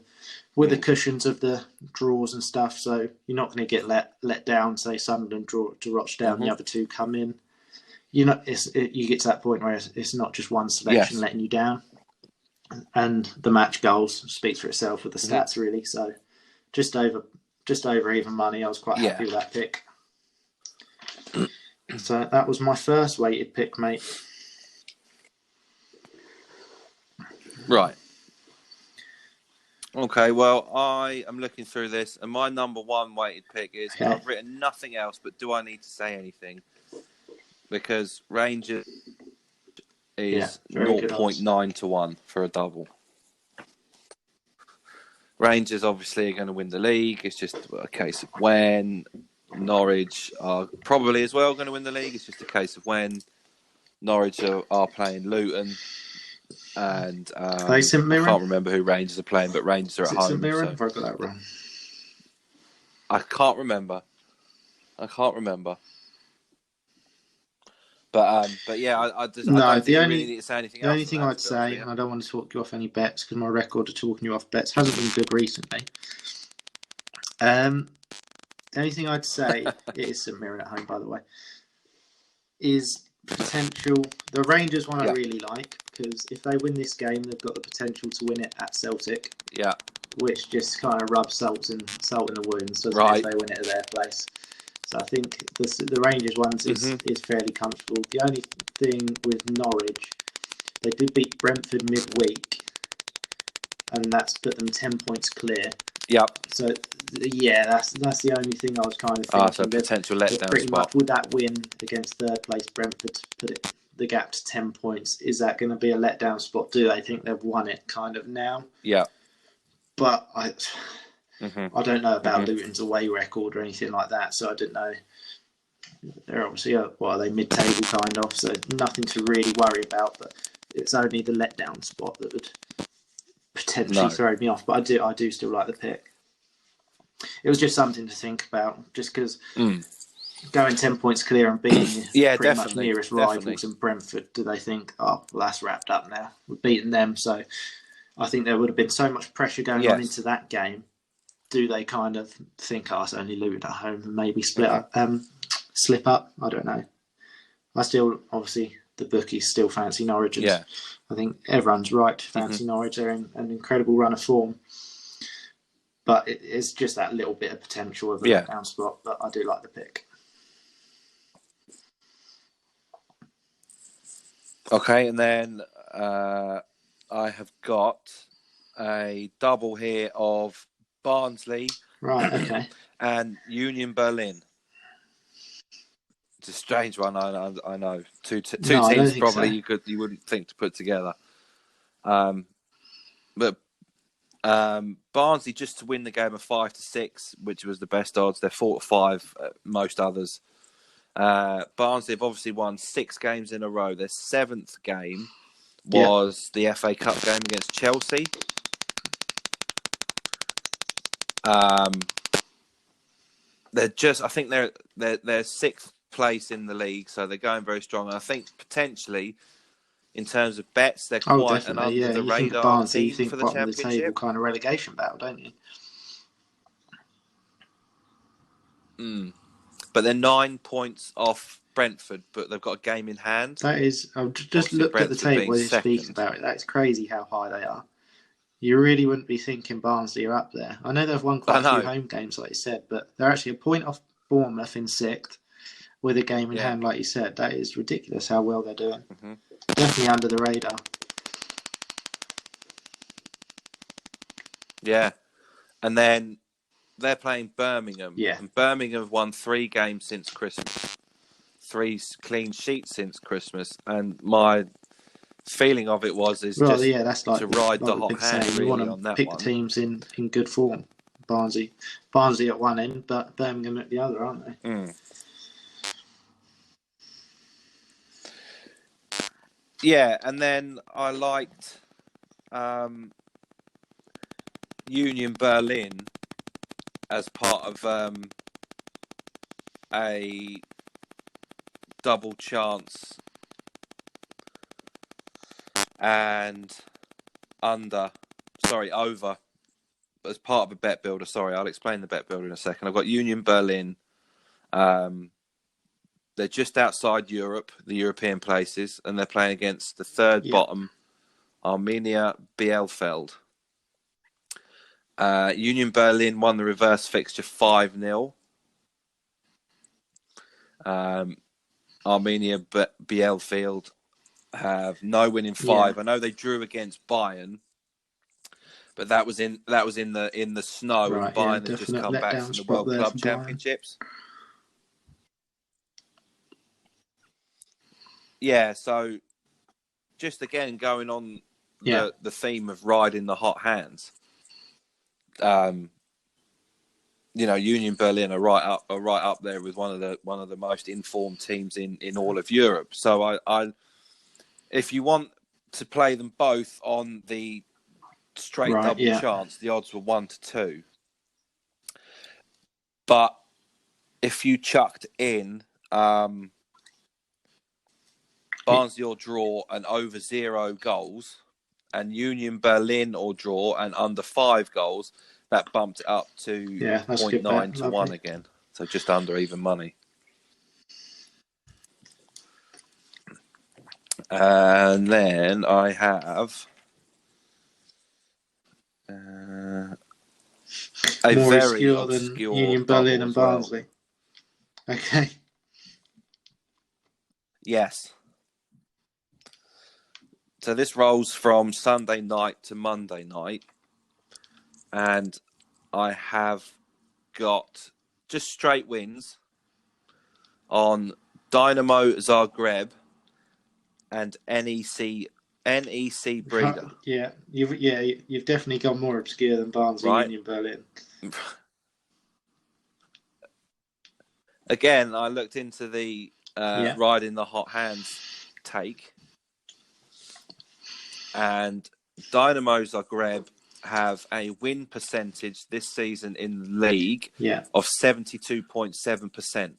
cushions of the draws and stuff. So you're not going to get let down. Say Sunderland draw to Rochdale and the other 2 come in. You get to that point where it's not just one selection letting you down. And the match goals speaks for itself with the stats, really. So just over even money. I was quite happy with that pick. So that was my first weighted pick, mate. Right. Okay, well, I am looking through this, and my number 1 weighted pick is, I've written nothing else, but do I need to say anything? Because Rangers is 0.9 to 1 for a double. Rangers obviously are going to win the league. It's just a case of when. Norwich are probably as well going to win the league. It's just a case of when. Norwich are playing Luton, and Play St I Mirren? can't remember who Rangers are playing, but Rangers are at home. St Mirren? So Have I got that wrong? I can't remember. But yeah, I don't think you really need to say anything else. The only thing I'd say, and I don't want to talk you off any bets because my record of talking you off bets hasn't been good recently. The only thing I'd say, it is St Mirren at home, by the way, is potential. The Rangers one I really like because if they win this game, they've got the potential to win it at Celtic. Yeah. Which just kind of rubs salt in the wounds, doesn't it, if they win it at their place. So I think the Rangers ones is fairly comfortable. The only thing with Norwich, they did beat Brentford midweek, and that's put them 10 points clear. Yep. So yeah, that's the only thing I was kind of thinking. So potential letdown pretty spot. much, would that win against third place Brentford to put the gap to 10 points? Is that going to be a letdown spot? Do they think they've won it kind of now? Yeah. But I don't know about Luton's away record or anything like that, so I didn't know. They're obviously, are they mid-table kind of, so nothing to really worry about, but it's only the letdown spot that would potentially throw me off. But I do still like the pick. It was just something to think about, just because going 10 points clear and beating pretty much nearest rivals in Brentford, do they think, oh, well, that's wrapped up now, we've beaten them, so I think there would have been so much pressure going on into that game. Do they kind of think, it's only Luton at home and maybe slip up? I don't know. I still, obviously, the bookies still fancy Norwich. And I think everyone's right to fancy Norwich. They're in an incredible run of form. But it's just that little bit of potential of a letdown spot. But I do like the pick. Okay, and then I have got a double here of Barnsley, and Union Berlin. It's a strange one, I know. Two teams probably you wouldn't think to put together. But Barnsley just to win the game of 5-6, which was the best odds. They're 4-5 at most others. Barnsley have obviously won 6 games in a row. Their 7th game was the FA Cup game against Chelsea. I think they're 6th place in the league, so they're going very strong. And I think potentially, in terms of bets, they're quite an under the radar team for the Championship. The table kind of relegation battle, don't you? But they're 9 points off Brentford, but they've got a game in hand. That is, I've just looked at the table where you speak about it. That's crazy how high they are. You really wouldn't be thinking Barnsley are up there. I know they've won quite a few home games, like you said, but they're actually a point off Bournemouth in 6th with a game in hand, like you said. That is ridiculous how well they're doing. Definitely under the radar. Yeah. And then they're playing Birmingham. Yeah. And Birmingham have won 3 games since Christmas. 3 clean sheets since Christmas. And my feeling of it was that's like to ride the hot hand really on that one. Pick the teams in good form. Barnsley at one end, but Birmingham at the other, aren't they? Yeah, and then I liked Union Berlin as part of a double chance and over as part of a bet builder. Sorry, I'll explain the bet builder in a second. I've got Union Berlin. They're just outside Europe, the European places, and they're playing against the third bottom, Arminia Bielefeld. Union Berlin won the reverse fixture 5-0. Arminia Bielefeld have no win in 5. I know they drew against Bayern, but that was in the snow, and Bayern had just come back from the World Club Championships. Yeah, so just again going on the theme of riding the hot hands. Union Berlin are right up there with one of the most informed teams in all of Europe. So I if you want to play them both on the straight double chance, the odds were 1-2. But if you chucked in Barnsley or draw and over 0 goals, and Union Berlin or draw and under 5 goals, that bumped it up to 0.9 to 1 again. So just under even money. And then I have a more very obscure than Union Berlin and Barnsley. Okay. Yes. So this rolls from Sunday night to Monday night. And I have got just straight wins on Dynamo Zagreb and NEC Breda. You've definitely gone more obscure than Barnsley, right? Union Berlin. Again, I looked into the riding the hot hands take, and Dynamo Zagreb have a win percentage this season in the league of 72.7%.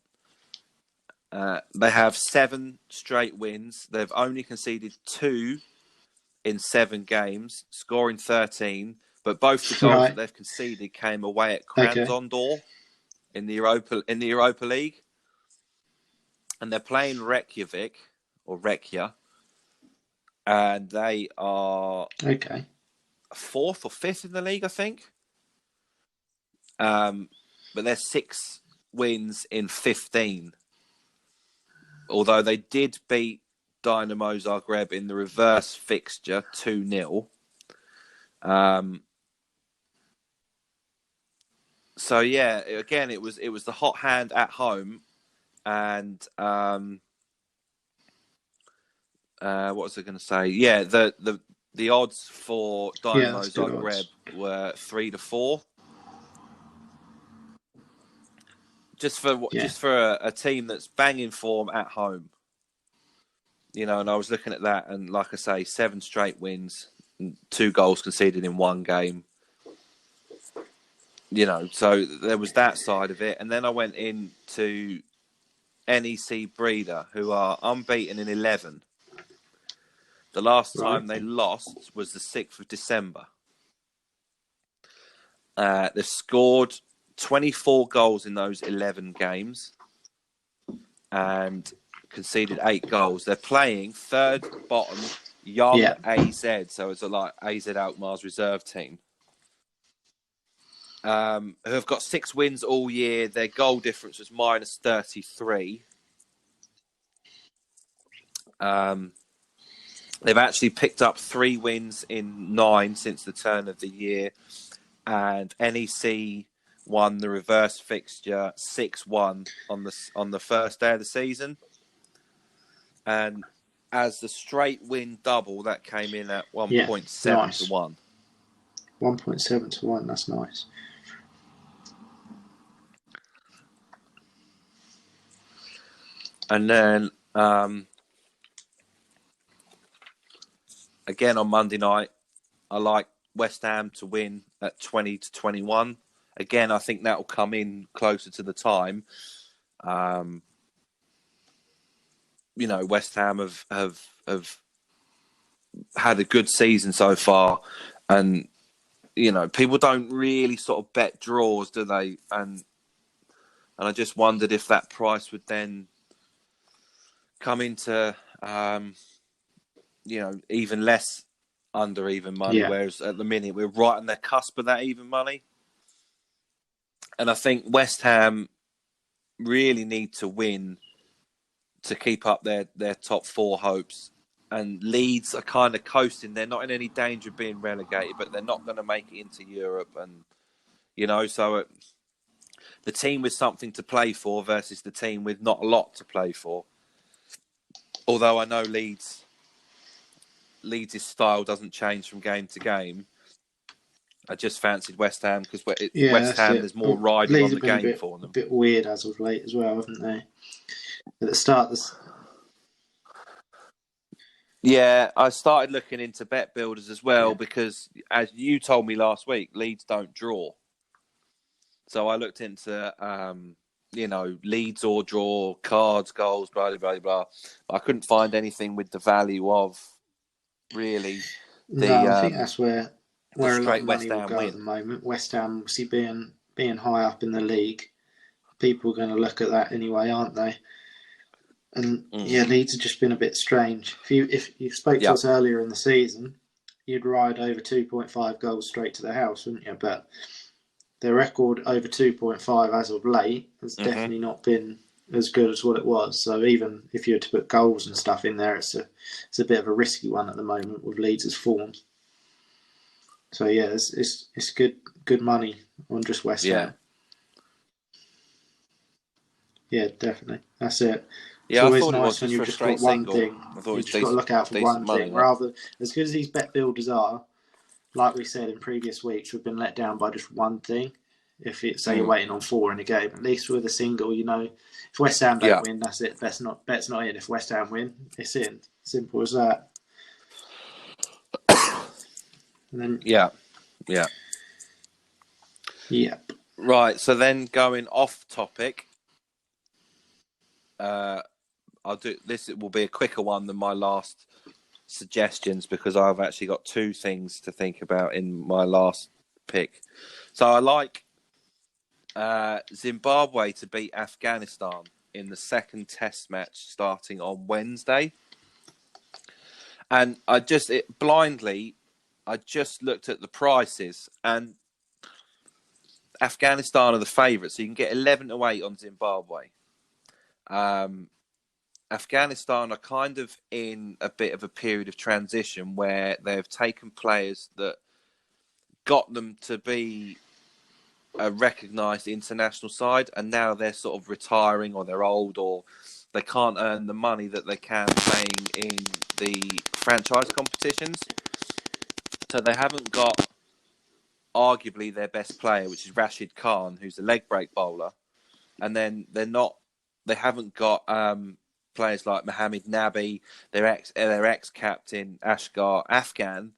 They have 7 straight wins. They've only conceded 2 in 7 games, scoring 13. But both the goals that they've conceded came away at Krasnodar in the Europa League, and they're playing Reykjavik or Reykja, and they are 4th or 5th in the league, I think. But they're 6 wins in 15. Although they did beat Dynamo Zagreb in the reverse fixture 2-0. So yeah, again, it was the hot hand at home, and what was I going to say? Yeah, the odds for Dynamo Zagreb were 3-4. Just for a team that's banging form at home, and I was looking at that, and like I say, 7 straight wins, 2 goals conceded in 1 game. So there was that side of it, and then I went into NEC Breda, who are unbeaten in 11. The last time they lost was the 6th of December. They've scored 24 goals in those 11 games and conceded 8 goals. They're playing third bottom Young AZ, so it's like AZ Alkmaar's reserve team. Who have got 6 wins all year. Their goal difference was -33. They've actually picked up 3 wins in 9 since the turn of the year, and NEC won the reverse fixture 6-1 on the first day of the season. And as the straight win double, that came in at 1.7 to 1. 1.7 to 1, that's nice. And then again on Monday night, I like West Ham to win at 20-21. Again, I think that will come in closer to the time. West Ham have had a good season so far, and people don't really sort of bet draws, do they? And I just wondered if that price would then come into even less under even money, whereas at the minute we're right on the cusp of that even money. And I think West Ham really need to win to keep up their top 4 hopes. And Leeds are kind of coasting. They're not in any danger of being relegated, but they're not going to make it into Europe. And, so the team with something to play for versus the team with not a lot to play for. Although I know Leeds' style doesn't change from game to game. I just fancied West Ham because West that's Ham, it. there's more riding Leeds on the have been game for a them. bit weird as of late as well, haven't they? At the start, Yeah, I started looking into bet builders as well because, as you told me last week, Leeds don't draw. So I looked into, Leeds or draw, cards, goals, blah, blah, blah, blah. I couldn't find anything with the value of really no, I think that's where a lot straight of West money will Ham go win. at the moment. West Ham, obviously being high up in the league, people are going to look at that anyway, aren't they? And Leeds have just been a bit strange. If you spoke to us earlier in the season, you'd ride over 2.5 goals straight to the house, wouldn't you? But their record over 2.5 as of late has definitely not been as good as what it was. So even if you were to put goals and stuff in there, it's a bit of a risky one at the moment with Leeds' form. So yeah, it's good money on just West Ham. Yeah, definitely. That's it. It's always nice when you've just got one thing. You've just got to look out for one thing. Rather, as good as these bet builders are, like we said in previous weeks, we've been let down by just one thing. If say you're waiting on 4 in a game, at least with a single, if West Ham don't win, that's it. Bet's not in. If West Ham win, it's in. Simple as that. And then Yep. Right. So then going off topic, I'll do this. It will be a quicker one than my last suggestions because I've actually got 2 things to think about in my last pick. So I like Zimbabwe to beat Afghanistan in the second test match starting on Wednesday. And I just looked at the prices, and Afghanistan are the favourites, so you can get 11-8 on Zimbabwe. Afghanistan are kind of in a bit of a period of transition where they've taken players that got them to be a recognised international side, and now they're sort of retiring, or they're old, or they can't earn the money that they can playing in the franchise competitions. So they haven't got arguably their best player, which is Rashid Khan, who's a leg break bowler, and then they haven't got players like Mohamed Nabi, their ex captain Ashgar Afghan,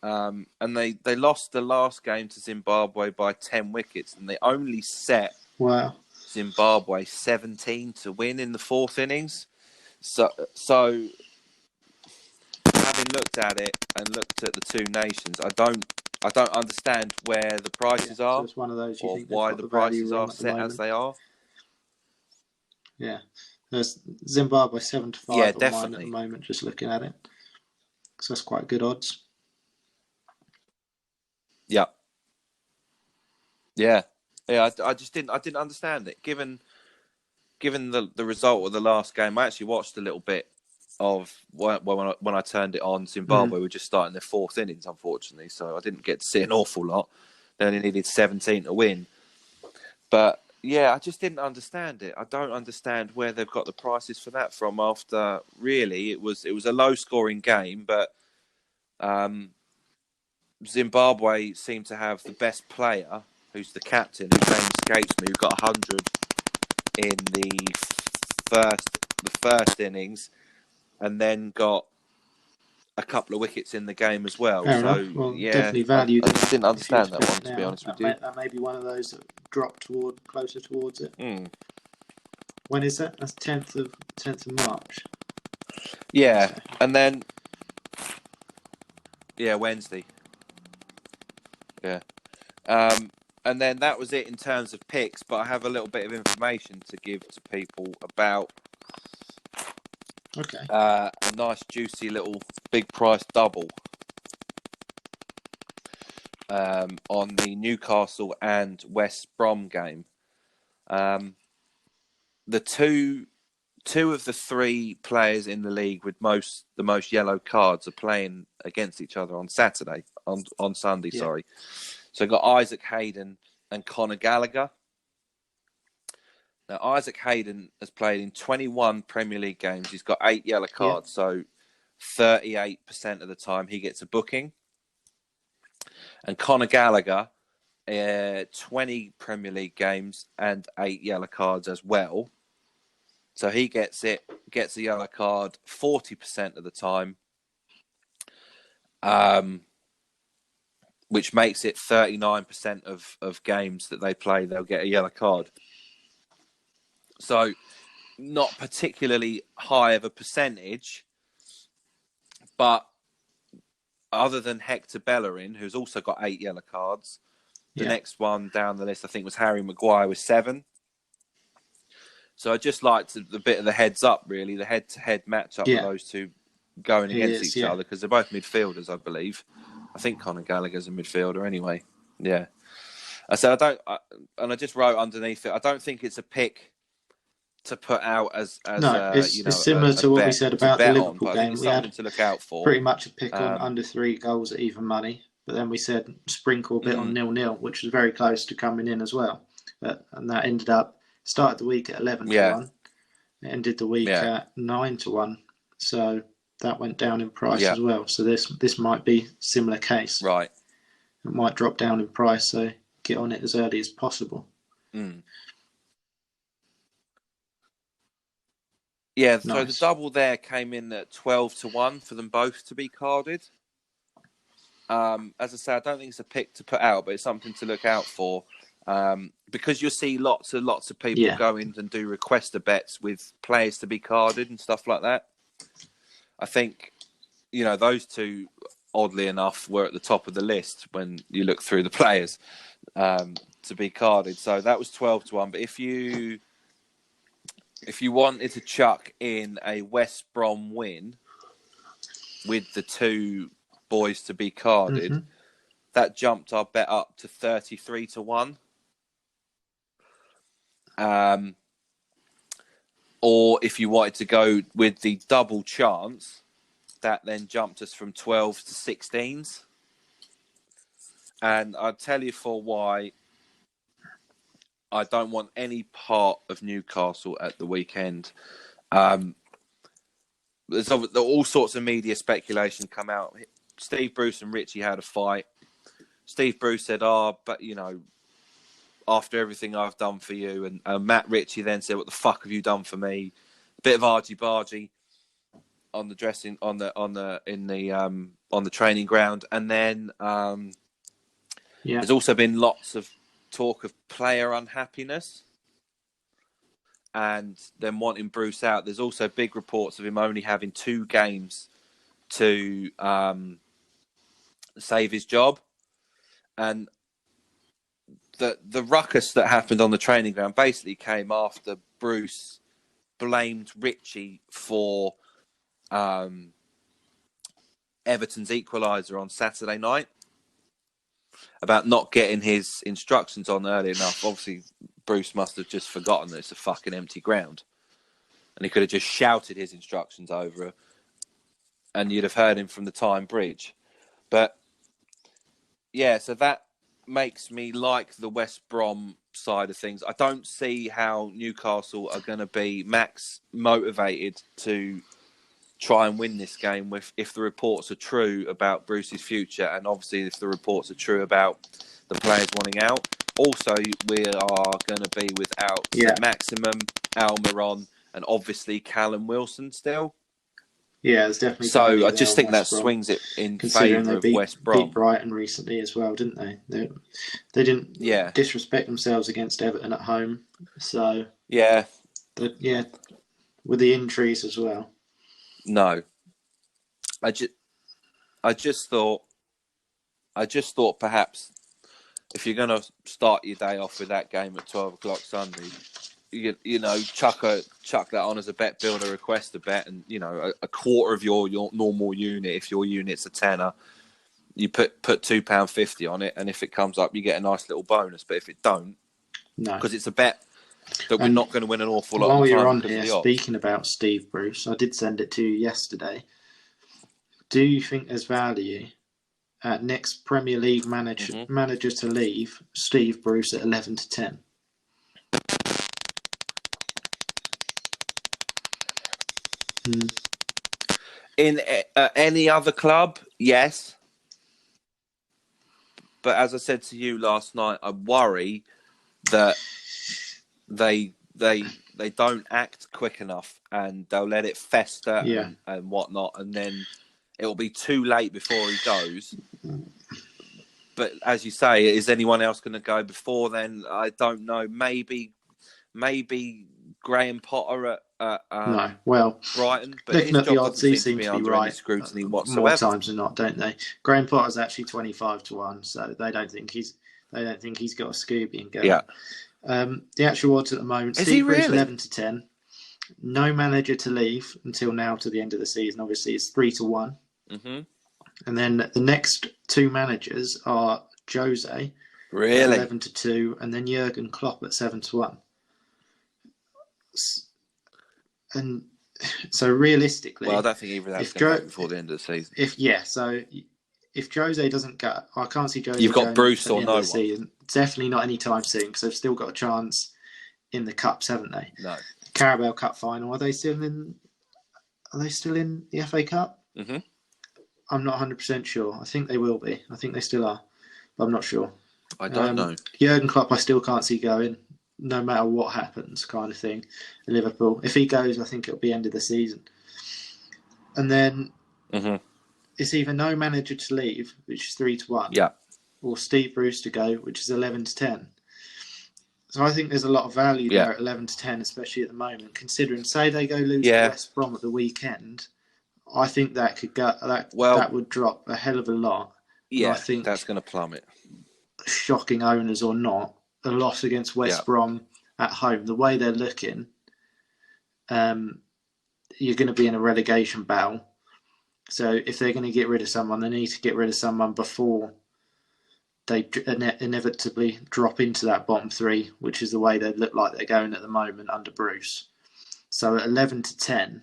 and they lost the last game to Zimbabwe by 10 wickets, and they only set Zimbabwe 17 to win in the 4th innings. So having looked at it and looked at the 2 nations, I don't understand where the prices are. So it's one of those or why the prices are set as they are. Yeah, there's Zimbabwe 7-5 on mine at the moment. Just looking at it, so that's quite good odds. Yeah. I just didn't understand it. Given the result of the last game, I actually watched a little bit of when I turned it on. Zimbabwe were just starting their 4th innings, unfortunately, so I didn't get to see an awful lot. They only needed 17 to win, but yeah, I just didn't understand it. I don't understand where they've got the prices for that from. After really, it was a low scoring game, but Zimbabwe seemed to have the best player, who's the captain, whose name escapes me, who got 100 in the first innings, and then got a couple of wickets in the game as well. Fair enough. Well, definitely valued. I just didn't understand that one, to be honest with you. That may be one of those that dropped closer towards it. When is that? That's 10th of March. Yeah, and then Wednesday. Yeah. And then that was it in terms of picks, but I have a little bit of information to give to people about a nice, juicy little big price double on the Newcastle and West Brom game. The two of the 3 players in the league with the most yellow cards are playing against each other on Sunday. Sorry. So I've got Isaac Hayden and Conor Gallagher. Now, Isaac Hayden has played in 21 Premier League games. He's got 8 yellow cards, so 38% of the time he gets a booking. And Conor Gallagher, 20 Premier League games and 8 yellow cards as well. So he gets a yellow card 40% of the time, which makes it 39% of games that they play, they'll get a yellow card. So not particularly high of a percentage, but other than Hector Bellerin, who's also got 8 yellow cards, the next one down the list, I think, was Harry Maguire with 7. So I just liked the bit of the heads up, really, the head-to-head matchup with those two going against each other, because they're both midfielders, I believe. I think Conor Gallagher's a midfielder anyway. Yeah. So I just wrote underneath it, I don't think it's a pick to put out as it's similar to what we said about the Liverpool game. I think it's something to look out for. Pretty much a pick on under 3 goals at even money, but then we said sprinkle a bit on 0-0, which was very close to coming in as well. And that ended up started the week at 11-1, it ended the week at 9-1. So that went down in price as well. So this might be a similar case. Right. It might drop down in price, so get on it as early as possible. Mm. Yeah, so the double there came in at 12-1 for them both to be carded. As I say, I don't think it's a pick to put out, but it's something to look out for. Because you'll see lots of people go in and do requester bets with players to be carded and stuff like that. I think, those two, oddly enough, were at the top of the list when you look through the players to be carded. So that was 12-1. But if you wanted to chuck in a West Brom win with the two boys to be carded, that jumped our bet up to 33-1. Or if you wanted to go with the double chance, that then jumped us from 12 to 16s. And I'll tell you for why I don't want any part of Newcastle at the weekend. There's all sorts of media speculation come out. Steve Bruce and Richie had a fight. Steve Bruce said, but, after everything I've done for you. And Matt Ritchie then said, what the fuck have you done for me? A bit of argy-bargy on the training ground. And then there's also been lots of talk of player unhappiness and them wanting Bruce out. There's also big reports of him only having 2 games to save his job. And the ruckus that happened on the training ground basically came after Bruce blamed Ritchie for Everton's equaliser on Saturday night, about not getting his instructions on early enough. Obviously, Bruce must have just forgotten that it's a fucking empty ground. And he could have just shouted his instructions over her, and you'd have heard him from the Tyne Bridge. But, yeah, so that makes me like the West Brom side of things. I don't see how Newcastle are going to be max motivated to try and win this game if the reports are true about Bruce's future, and obviously if the reports are true about the players wanting out. Also, we are going to be without Maximum, Almiron, and obviously Callum Wilson still. Yeah, it's definitely. So I just think that swings it in favour of West Brom. Beat Brighton recently as well, didn't they? They didn't disrespect themselves against Everton at home. So with the injuries as well. No, I just thought perhaps if you're going to start your day off with that game at 12 o'clock Sunday, chuck that on as a bet builder, request a bet, and a quarter of your normal unit. If your unit's a tenner, you put £2.50 on it, and if it comes up, you get a nice little bonus. But if it don't, because it's a bet that we're not going to win an awful lot. While you're on here, speaking about Steve Bruce, I did send it to you yesterday. Do you think there's value at next Premier League manager to leave, Steve Bruce at 11-10? In any other club, yes. But as I said to you last night, I worry that they don't act quick enough, and they'll let it fester and whatnot, and then it'll be too late before he goes. But as you say, is anyone else going to go before then? I don't know. Maybe Graham Potter at no. Well, Brighton, but looking his at the job odds, doesn't he seem to seems be to be under right any scrutiny more whatsoever. times than not, don't they? Graham Potter's actually 25-1, so they don't think he's got a Scooby and go. Yeah. The actual odds at the moment: Is Steve he Bruce really? 11-10. No manager to leave until now to the end of the season. Obviously, it's 3-1. Mm-hmm. And then the next two managers are Jose, Really? 11-2, and then Jurgen Klopp at 7-1. And so realistically, Well, I don't think either of that's going to go before the end of the season. If Jose doesn't go, I can't see Jose. You've got going Bruce at the or end no of the one. season. Definitely not anytime soon, because they've still got a chance in the cups, haven't they? No. Carabao Cup final. Are they still in the FA Cup? Mm-hmm. I'm not 100% sure. I think they will be. I think they still are, but I'm not sure. I don't know. Jurgen Klopp, I still can't see going, no matter what happens, kind of thing. In Liverpool, if he goes, I think it'll be end of the season. And then it's either no manager to leave, which is 3-1, or Steve Bruce to go, which is 11-10. So I think there's a lot of value there at 11-10, especially at the moment, considering, say they go lose to West Brom at the weekend. I think that could go. That would drop a hell of a lot. Yeah, I think that's going to plummet. Shocking owners or not, a loss against West Brom at home, the way they're looking, you're going to be in a relegation battle. So if they're going to get rid of someone, they need to get rid of someone before they inevitably drop into that bottom three, which is the way they look like they're going at the moment under Bruce. So at 11-10.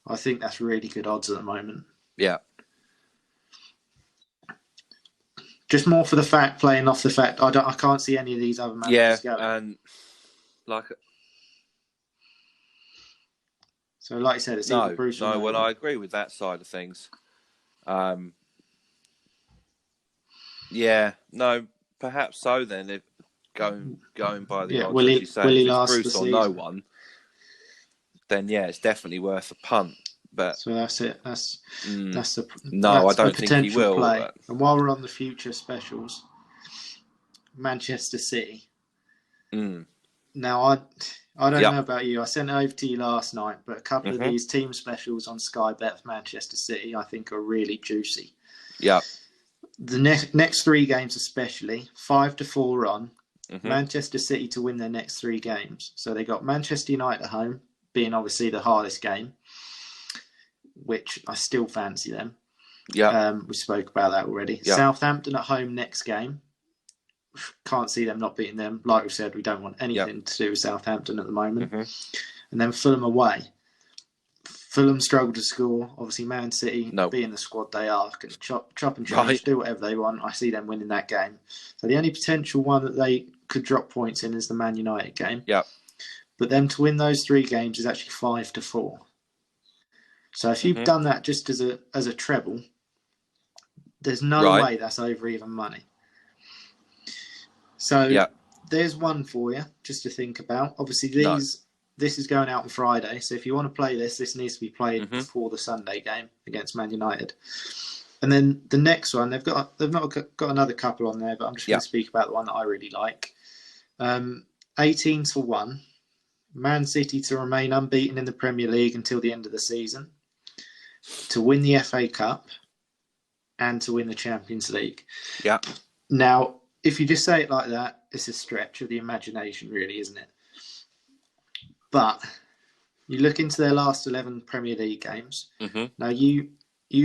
I think that's really good odds at the moment. Yeah. Just more for the fact, playing off the fact, I can't see any of these other managers going. And so like I said, it's either Bruce or no. Well, I agree with that side of things. Perhaps so then. If going by the odds, as you say, if it's Bruce or no one, then it's definitely worth a punt. But so that's it. That's I don't think he will. Play. And while we're on the future specials, Manchester City. Now I don't know about you. I sent it over to you last night, but a couple of these team specials on Sky Bet for Manchester City, I think, are really juicy. Yeah. The next three games, especially 5-4 on Manchester City to win their next three games. So they got Manchester United at home, being obviously the hardest game, which I still fancy them. Yeah. We spoke about that already. Yeah. Southampton at home next game. Can't see them not beating them. Like we said, we don't want anything to do with Southampton at the moment. And then Fulham away. Fulham struggle to score. Obviously, Man City, being the squad they are, can chop and change, do whatever they want. I see them winning that game. So the only potential one that they could drop points in is the Man United game. Yeah. But them to win those three games is actually 5-4. So if you've done that just as a treble, there's no way that's over even money. So there's one for you just to think about. Obviously, this is going out on Friday. So if you want to play this needs to be played before the Sunday game against Man United. And then the next one, they've not got another couple on there, but I'm just going to speak about the one that I really like. 18-1, Man City to remain unbeaten in the Premier League until the end of the season, to win the FA Cup, and to win the Champions League. Yeah. Now, if you just say it like that, it's a stretch of the imagination, really, isn't it? But you look into their last 11 Premier League games. Now, you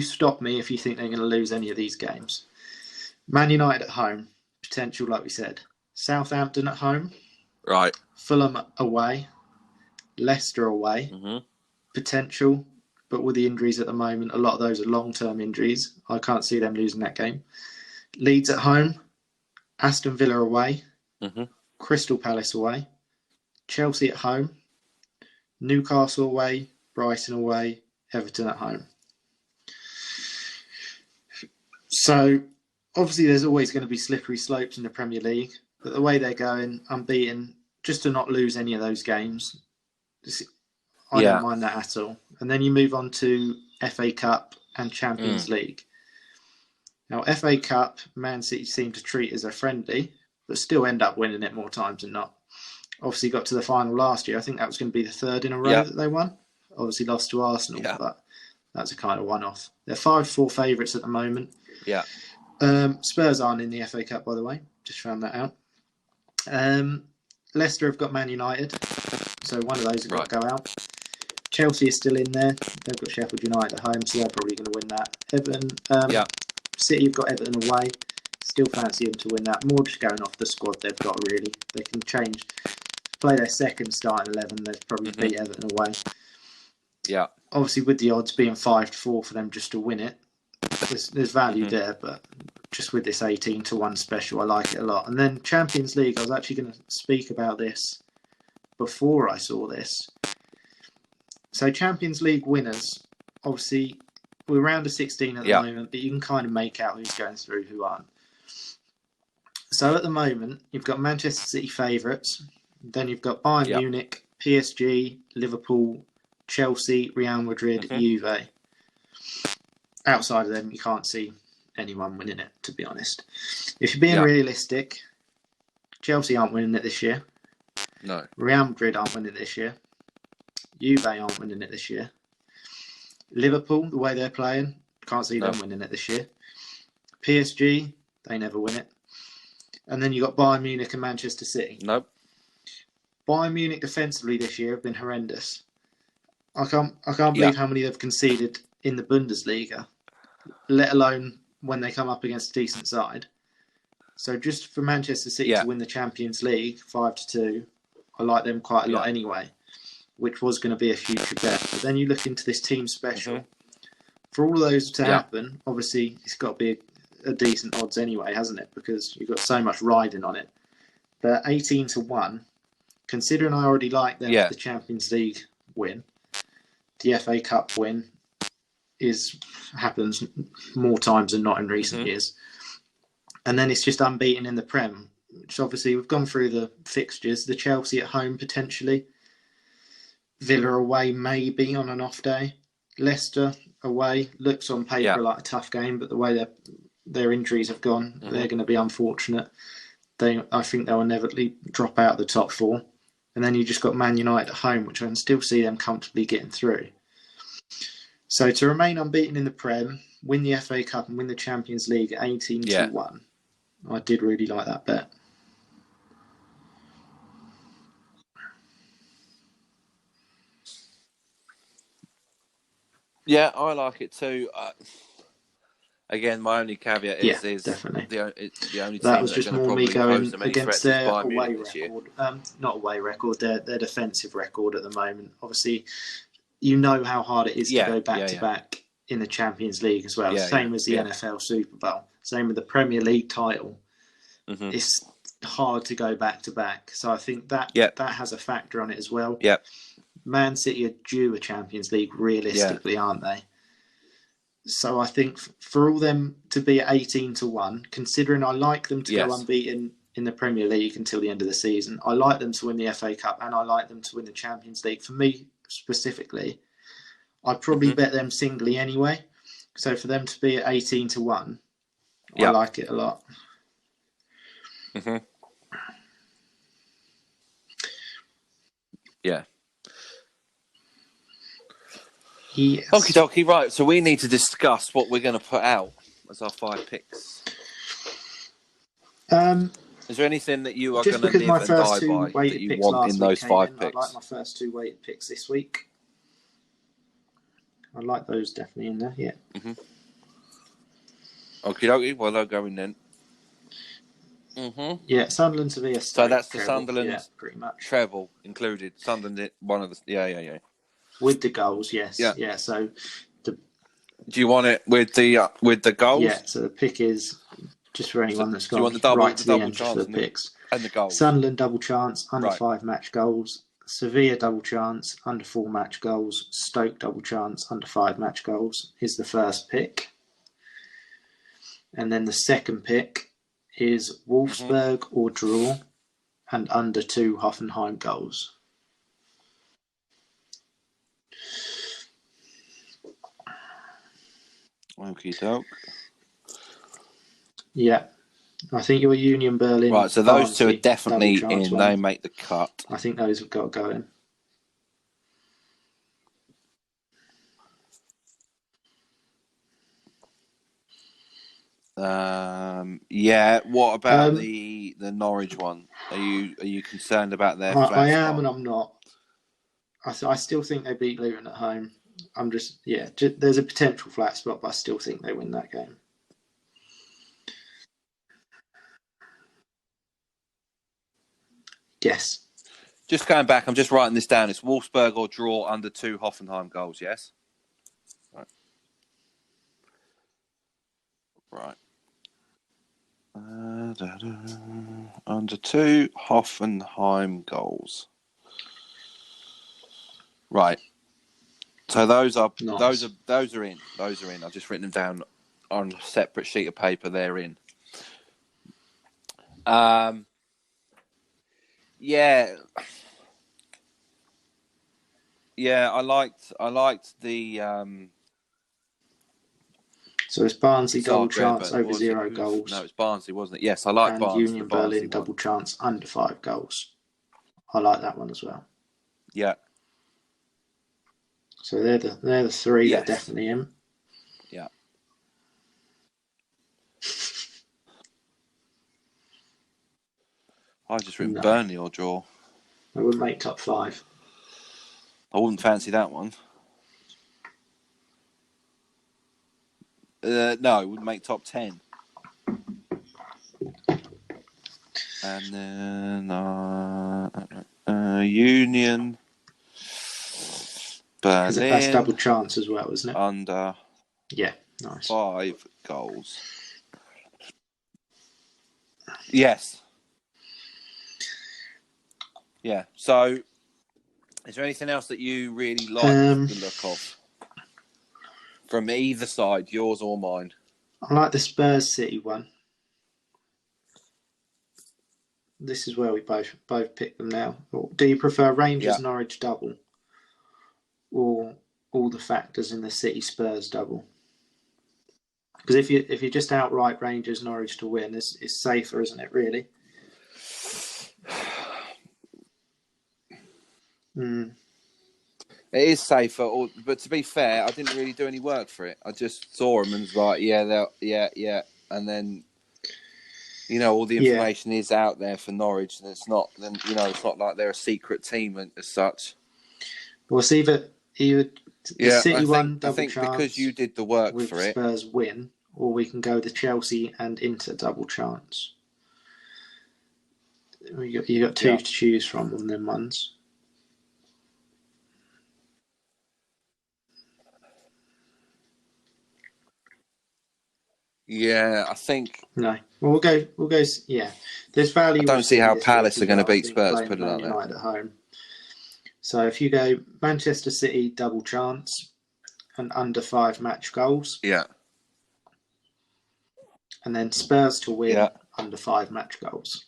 stop me if you think they're going to lose any of these games. Man United at home, potential, like we said. Southampton at home. Right. Fulham away. Leicester away. Potential, but with the injuries at the moment, a lot of those are long-term injuries. I can't see them losing that game. Leeds at home. Aston Villa away. Crystal Palace away. Chelsea at home. Newcastle away. Brighton away. Everton at home. So obviously there's always going to be slippery slopes in the Premier League, but the way they're going, unbeaten, just to not lose any of those games, I don't mind that at all. And then you move on to FA Cup and Champions League. Now, FA Cup, Man City seem to treat as a friendly, but still end up winning it more times than not. Obviously got to the final last year. I think that was going to be the third in a row that they won. Obviously lost to Arsenal, but that's a kind of one-off. They're 5-4 favourites at the moment. Yeah. Spurs aren't in the FA Cup, by the way. Just found that out. Leicester have got Man United, so one of those have got to go out. Chelsea is still in there. They've got Sheffield United at home, so they're probably going to win that. Everton, City have got Everton away. Still fancy them to win that. More just going off the squad they've got, really. They can change. Play their second starting 11, they'd probably beat Everton away. Yeah. Obviously, with the odds being 5-4 for them just to win it, there's value there, but just with this 18-1 special, I like it a lot. And then Champions League, I was actually going to speak about this before I saw this. So Champions League winners, obviously, we're round of 16 at the moment, but you can kind of make out who's going through, who aren't. So at the moment, you've got Manchester City favourites, then you've got Bayern Munich, PSG, Liverpool, Chelsea, Real Madrid, Juve. Outside of them, you can't see anyone winning it, to be honest. If you're being realistic, Chelsea aren't winning it this year. No. Real Madrid aren't winning it this year. Juve aren't winning it this year. Liverpool, the way they're playing, can't see them winning it this year. PSG, they never win it. And then you got Bayern Munich and Manchester City. Nope. Bayern Munich defensively this year have been horrendous. I can't believe how many they've conceded in the Bundesliga, let alone when they come up against a decent side. So just for Manchester City to win the Champions League 5-2, I like them quite a lot anyway, which was going to be a future bet. But then you look into this team special. For all of those to happen, obviously it's got to be a decent odds anyway, hasn't it? Because you've got so much riding on it. But 18-1, considering I already like them for the Champions League win, the FA Cup win happens more times than not in recent years. And then it's just unbeaten in the Prem, which obviously we've gone through the fixtures. The Chelsea at home potentially, Villa away maybe on an off day, Leicester away looks on paper like a tough game, but the way their injuries have gone, they're going to be unfortunate. I think they'll inevitably drop out of the top four. And then you just got Man United at home, which I can still see them comfortably getting through. So to remain unbeaten in the Prem, win the FA Cup and win the Champions League at 18-1, I did really like that bet. Yeah, I like it too. Again, my only caveat is definitely. the only team that was just more me going against their away record. Not away record, their defensive record at the moment. Obviously, you know how hard it is to go back to back in the Champions League as well. Same as the NFL Super Bowl. Same with the Premier League title. It's hard to go back to back. So I think that has a factor on it as well. Man City are due a Champions League realistically, aren't they? So I think for all them to be at 18-1, considering I like them to go unbeaten in the Premier League until the end of the season, I like them to win the FA Cup and I like them to win the Champions League. For me specifically, I'd probably bet them singly anyway. So for them to be at 18-1, I like it a lot. Yeah. Yes. Okie dokie, right. So we need to discuss what we're going to put out as our 5 picks. Is there anything that you are going to live and die by that you want in those 5 picks? I like my first 2 weighted picks this week. I like those definitely in there, Okie dokie, well, they'll go in then. Yeah, Sunderland Sevilla. So that's the Sunderland pretty much. Treble included. Sunderland, one of the yeah. With the goals, yes. Yeah. So, do you want it with the goals? Yeah. So the pick is just for anyone that's gone right to the end for the picks and the goals. Sunderland double chance under 5 match goals. Sevilla double chance under 4 match goals. Stoke double chance under 5 match goals is the first pick. And then the second pick is Wolfsburg or draw and under 2 Hoffenheim goals. Okie doke. Yeah. I think your Union Berlin. Right, so those two are Barnsley definitely double chance in. one. They make the cut. I think those have got to go in. Yeah. What about the Norwich one? Are you concerned about their flat I spot? am, and I'm not. I still think they beat Luton at home. I'm just there's a potential flat spot, but I still think they win that game. Yes. Just going back, I'm just writing this down. It's Wolfsburg or draw under 2 Hoffenheim goals. Yes. Right. Under 2 Hoffenheim goals. Right. So those are nice. those are in. Those are in. I've just written them down on a separate sheet of paper. They're in. Yeah. Yeah, I liked the So it's Barnsley double Zagreb, chance over 0 goals. No, it's Barnsley, wasn't it? Yes, I like Barnsley. Union Berlin double chance under 5 goals. I like that one as well. Yeah. So they're the three that are definitely in. Yeah. I just written Burnley or draw. I wouldn't make top 5. I wouldn't fancy that one. No, it wouldn't make top 10. And then Union Berlin. That's double chance as well, isn't it? Under. Yeah, nice. 5 goals. Yes. Yeah. So, is there anything else that you really like the look of from either side, yours or mine? I like the Spurs City one. This is where we both pick them now. Do you prefer Rangers Norwich double or all the factors in the City Spurs double? Because if you just outright Rangers Norwich to win, it's safer, isn't it? Really. It is safer, but to be fair, I didn't really do any work for it. I just saw them and was like, yeah, and then all the information is out there for Norwich, and it's not like they're a secret team as such. Well, it's either the City one double I think chance because you did the work with for it, Spurs win, or we can go the Chelsea and Inter double chance. You got two to choose from on them ones. Yeah, I think. No, we'll go. Yeah, there's value. I don't see how Palace are going to beat Spurs. Put it like that. At home. So if you go Manchester City double chance and under 5 match goals. Yeah. And then Spurs to win under 5 match goals.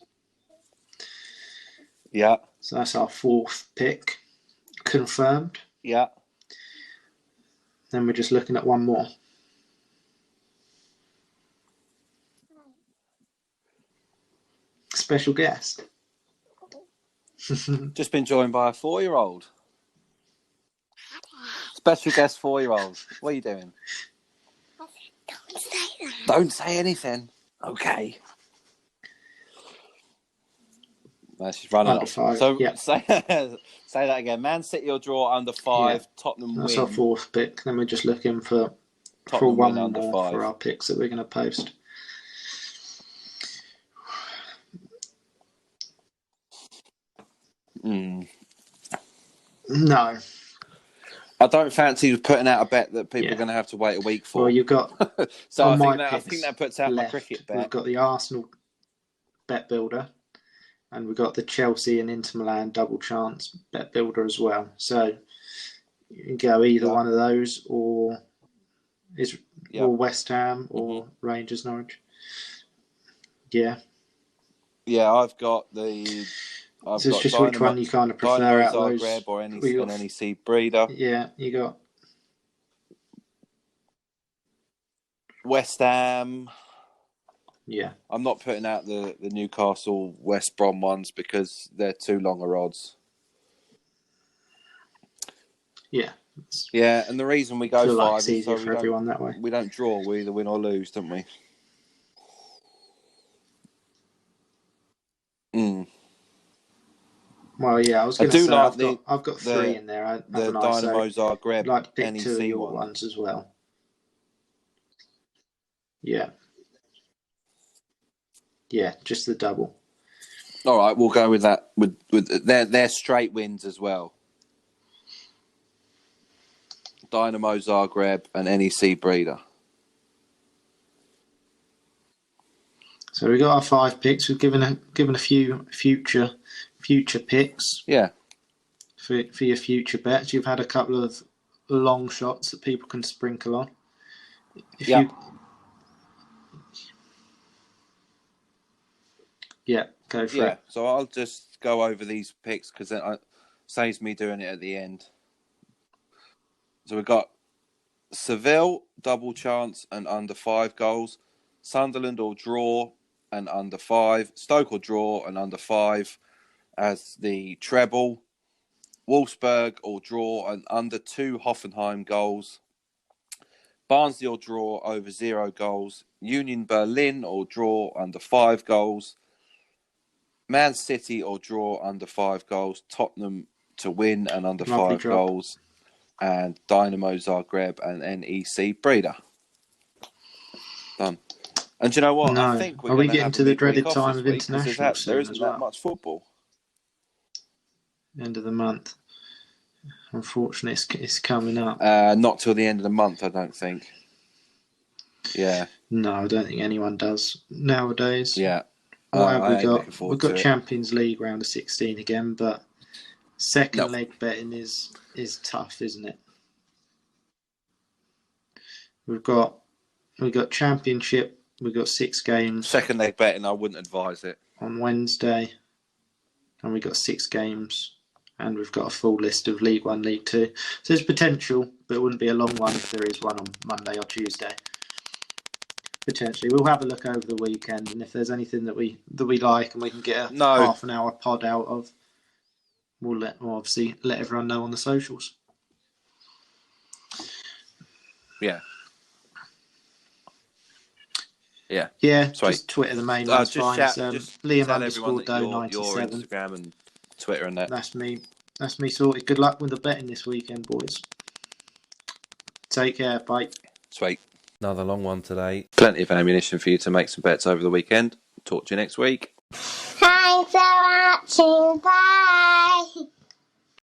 Yeah. So that's our 4th pick. Confirmed. Yeah. Then we're just looking at one more. Special guest. Just been joined by a 4-year-old. Special guest 4-year-old. What are you doing? Don't say that. Don't say anything. Okay. No, she's running under off. 5. So say that again. Man City or draw under 5. Tottenham That's win. our 4th pick. Then we're just looking for one more for our picks that we're going to post. No. I don't fancy putting out a bet that people are going to have to wait a week for. Well, you've got. So I think that puts out my cricket bet. We've got the Arsenal bet builder, and we've got the Chelsea and Inter Milan double chance bet builder as well. So you can go either one of those, or or West Ham or Rangers Norwich. Yeah. Yeah, I've got the. So it's just which one you kind of prefer out of those. Zagreb or NEC Breeder. Yeah, you got West Ham. Yeah. I'm not putting out the Newcastle West Brom ones because they're too longer odds. Yeah. Yeah, and the reason we go 5 like it's is easier for everyone that way. We don't draw. We either win or lose, don't we? Well, yeah, I was going to say I've got 3 in there. The Dynamo Zagreb like to pick NEC 2 of your ones as well. Yeah. Yeah, just the double. All right, we'll go with that. With their straight wins as well. Dynamo Zagreb and NEC Breeder. So we got our 5 picks. We've given a few future picks. Yeah. For your future bets, you've had a couple of long shots that people can sprinkle on. Go for it. So I'll just go over these picks because it saves me doing it at the end. So we've got Seville, double chance and under 5 goals. Sunderland or draw and under 5. Stoke or draw and under 5 as the treble. Wolfsburg or draw and under 2 Hoffenheim goals. Barnsley or draw over 0 goals. Union Berlin or draw under 5 goals. Man City or draw under 5 goals. Tottenham to win and under 5 goals. And Dynamo Zagreb and NEC Breeder. Done. And do you know what? No. I think are we getting to the dreaded time of international there isn't that much football. End of the month. Unfortunately, it's coming up. Not till the end of the month, I don't think. Yeah. No, I don't think anyone does nowadays. Yeah. What have we got? We've got Champions League round of 16 again, but second leg betting is tough, isn't it? We've got Championship. We've got 6 games. Second leg betting, I wouldn't advise it. On Wednesday, and we've got 6 games, and we've got a full list of League 1, League 2. So there's potential, but it wouldn't be a long one if there is one on Monday or Tuesday. Potentially, we'll have a look over the weekend, and if there's anything that we like and we can get a half an hour pod out of, we'll obviously let everyone know on the socials. Yeah. Yeah. Yeah, sweet. Just Twitter the main one's fine. Liam _ Doe 97. Your Instagram and Twitter and that. That's me sorted. Good luck with the betting this weekend, boys. Take care. Bye. Sweet. Another long one today. Plenty of ammunition for you to make some bets over the weekend. Talk to you next week. Thanks for watching. Bye.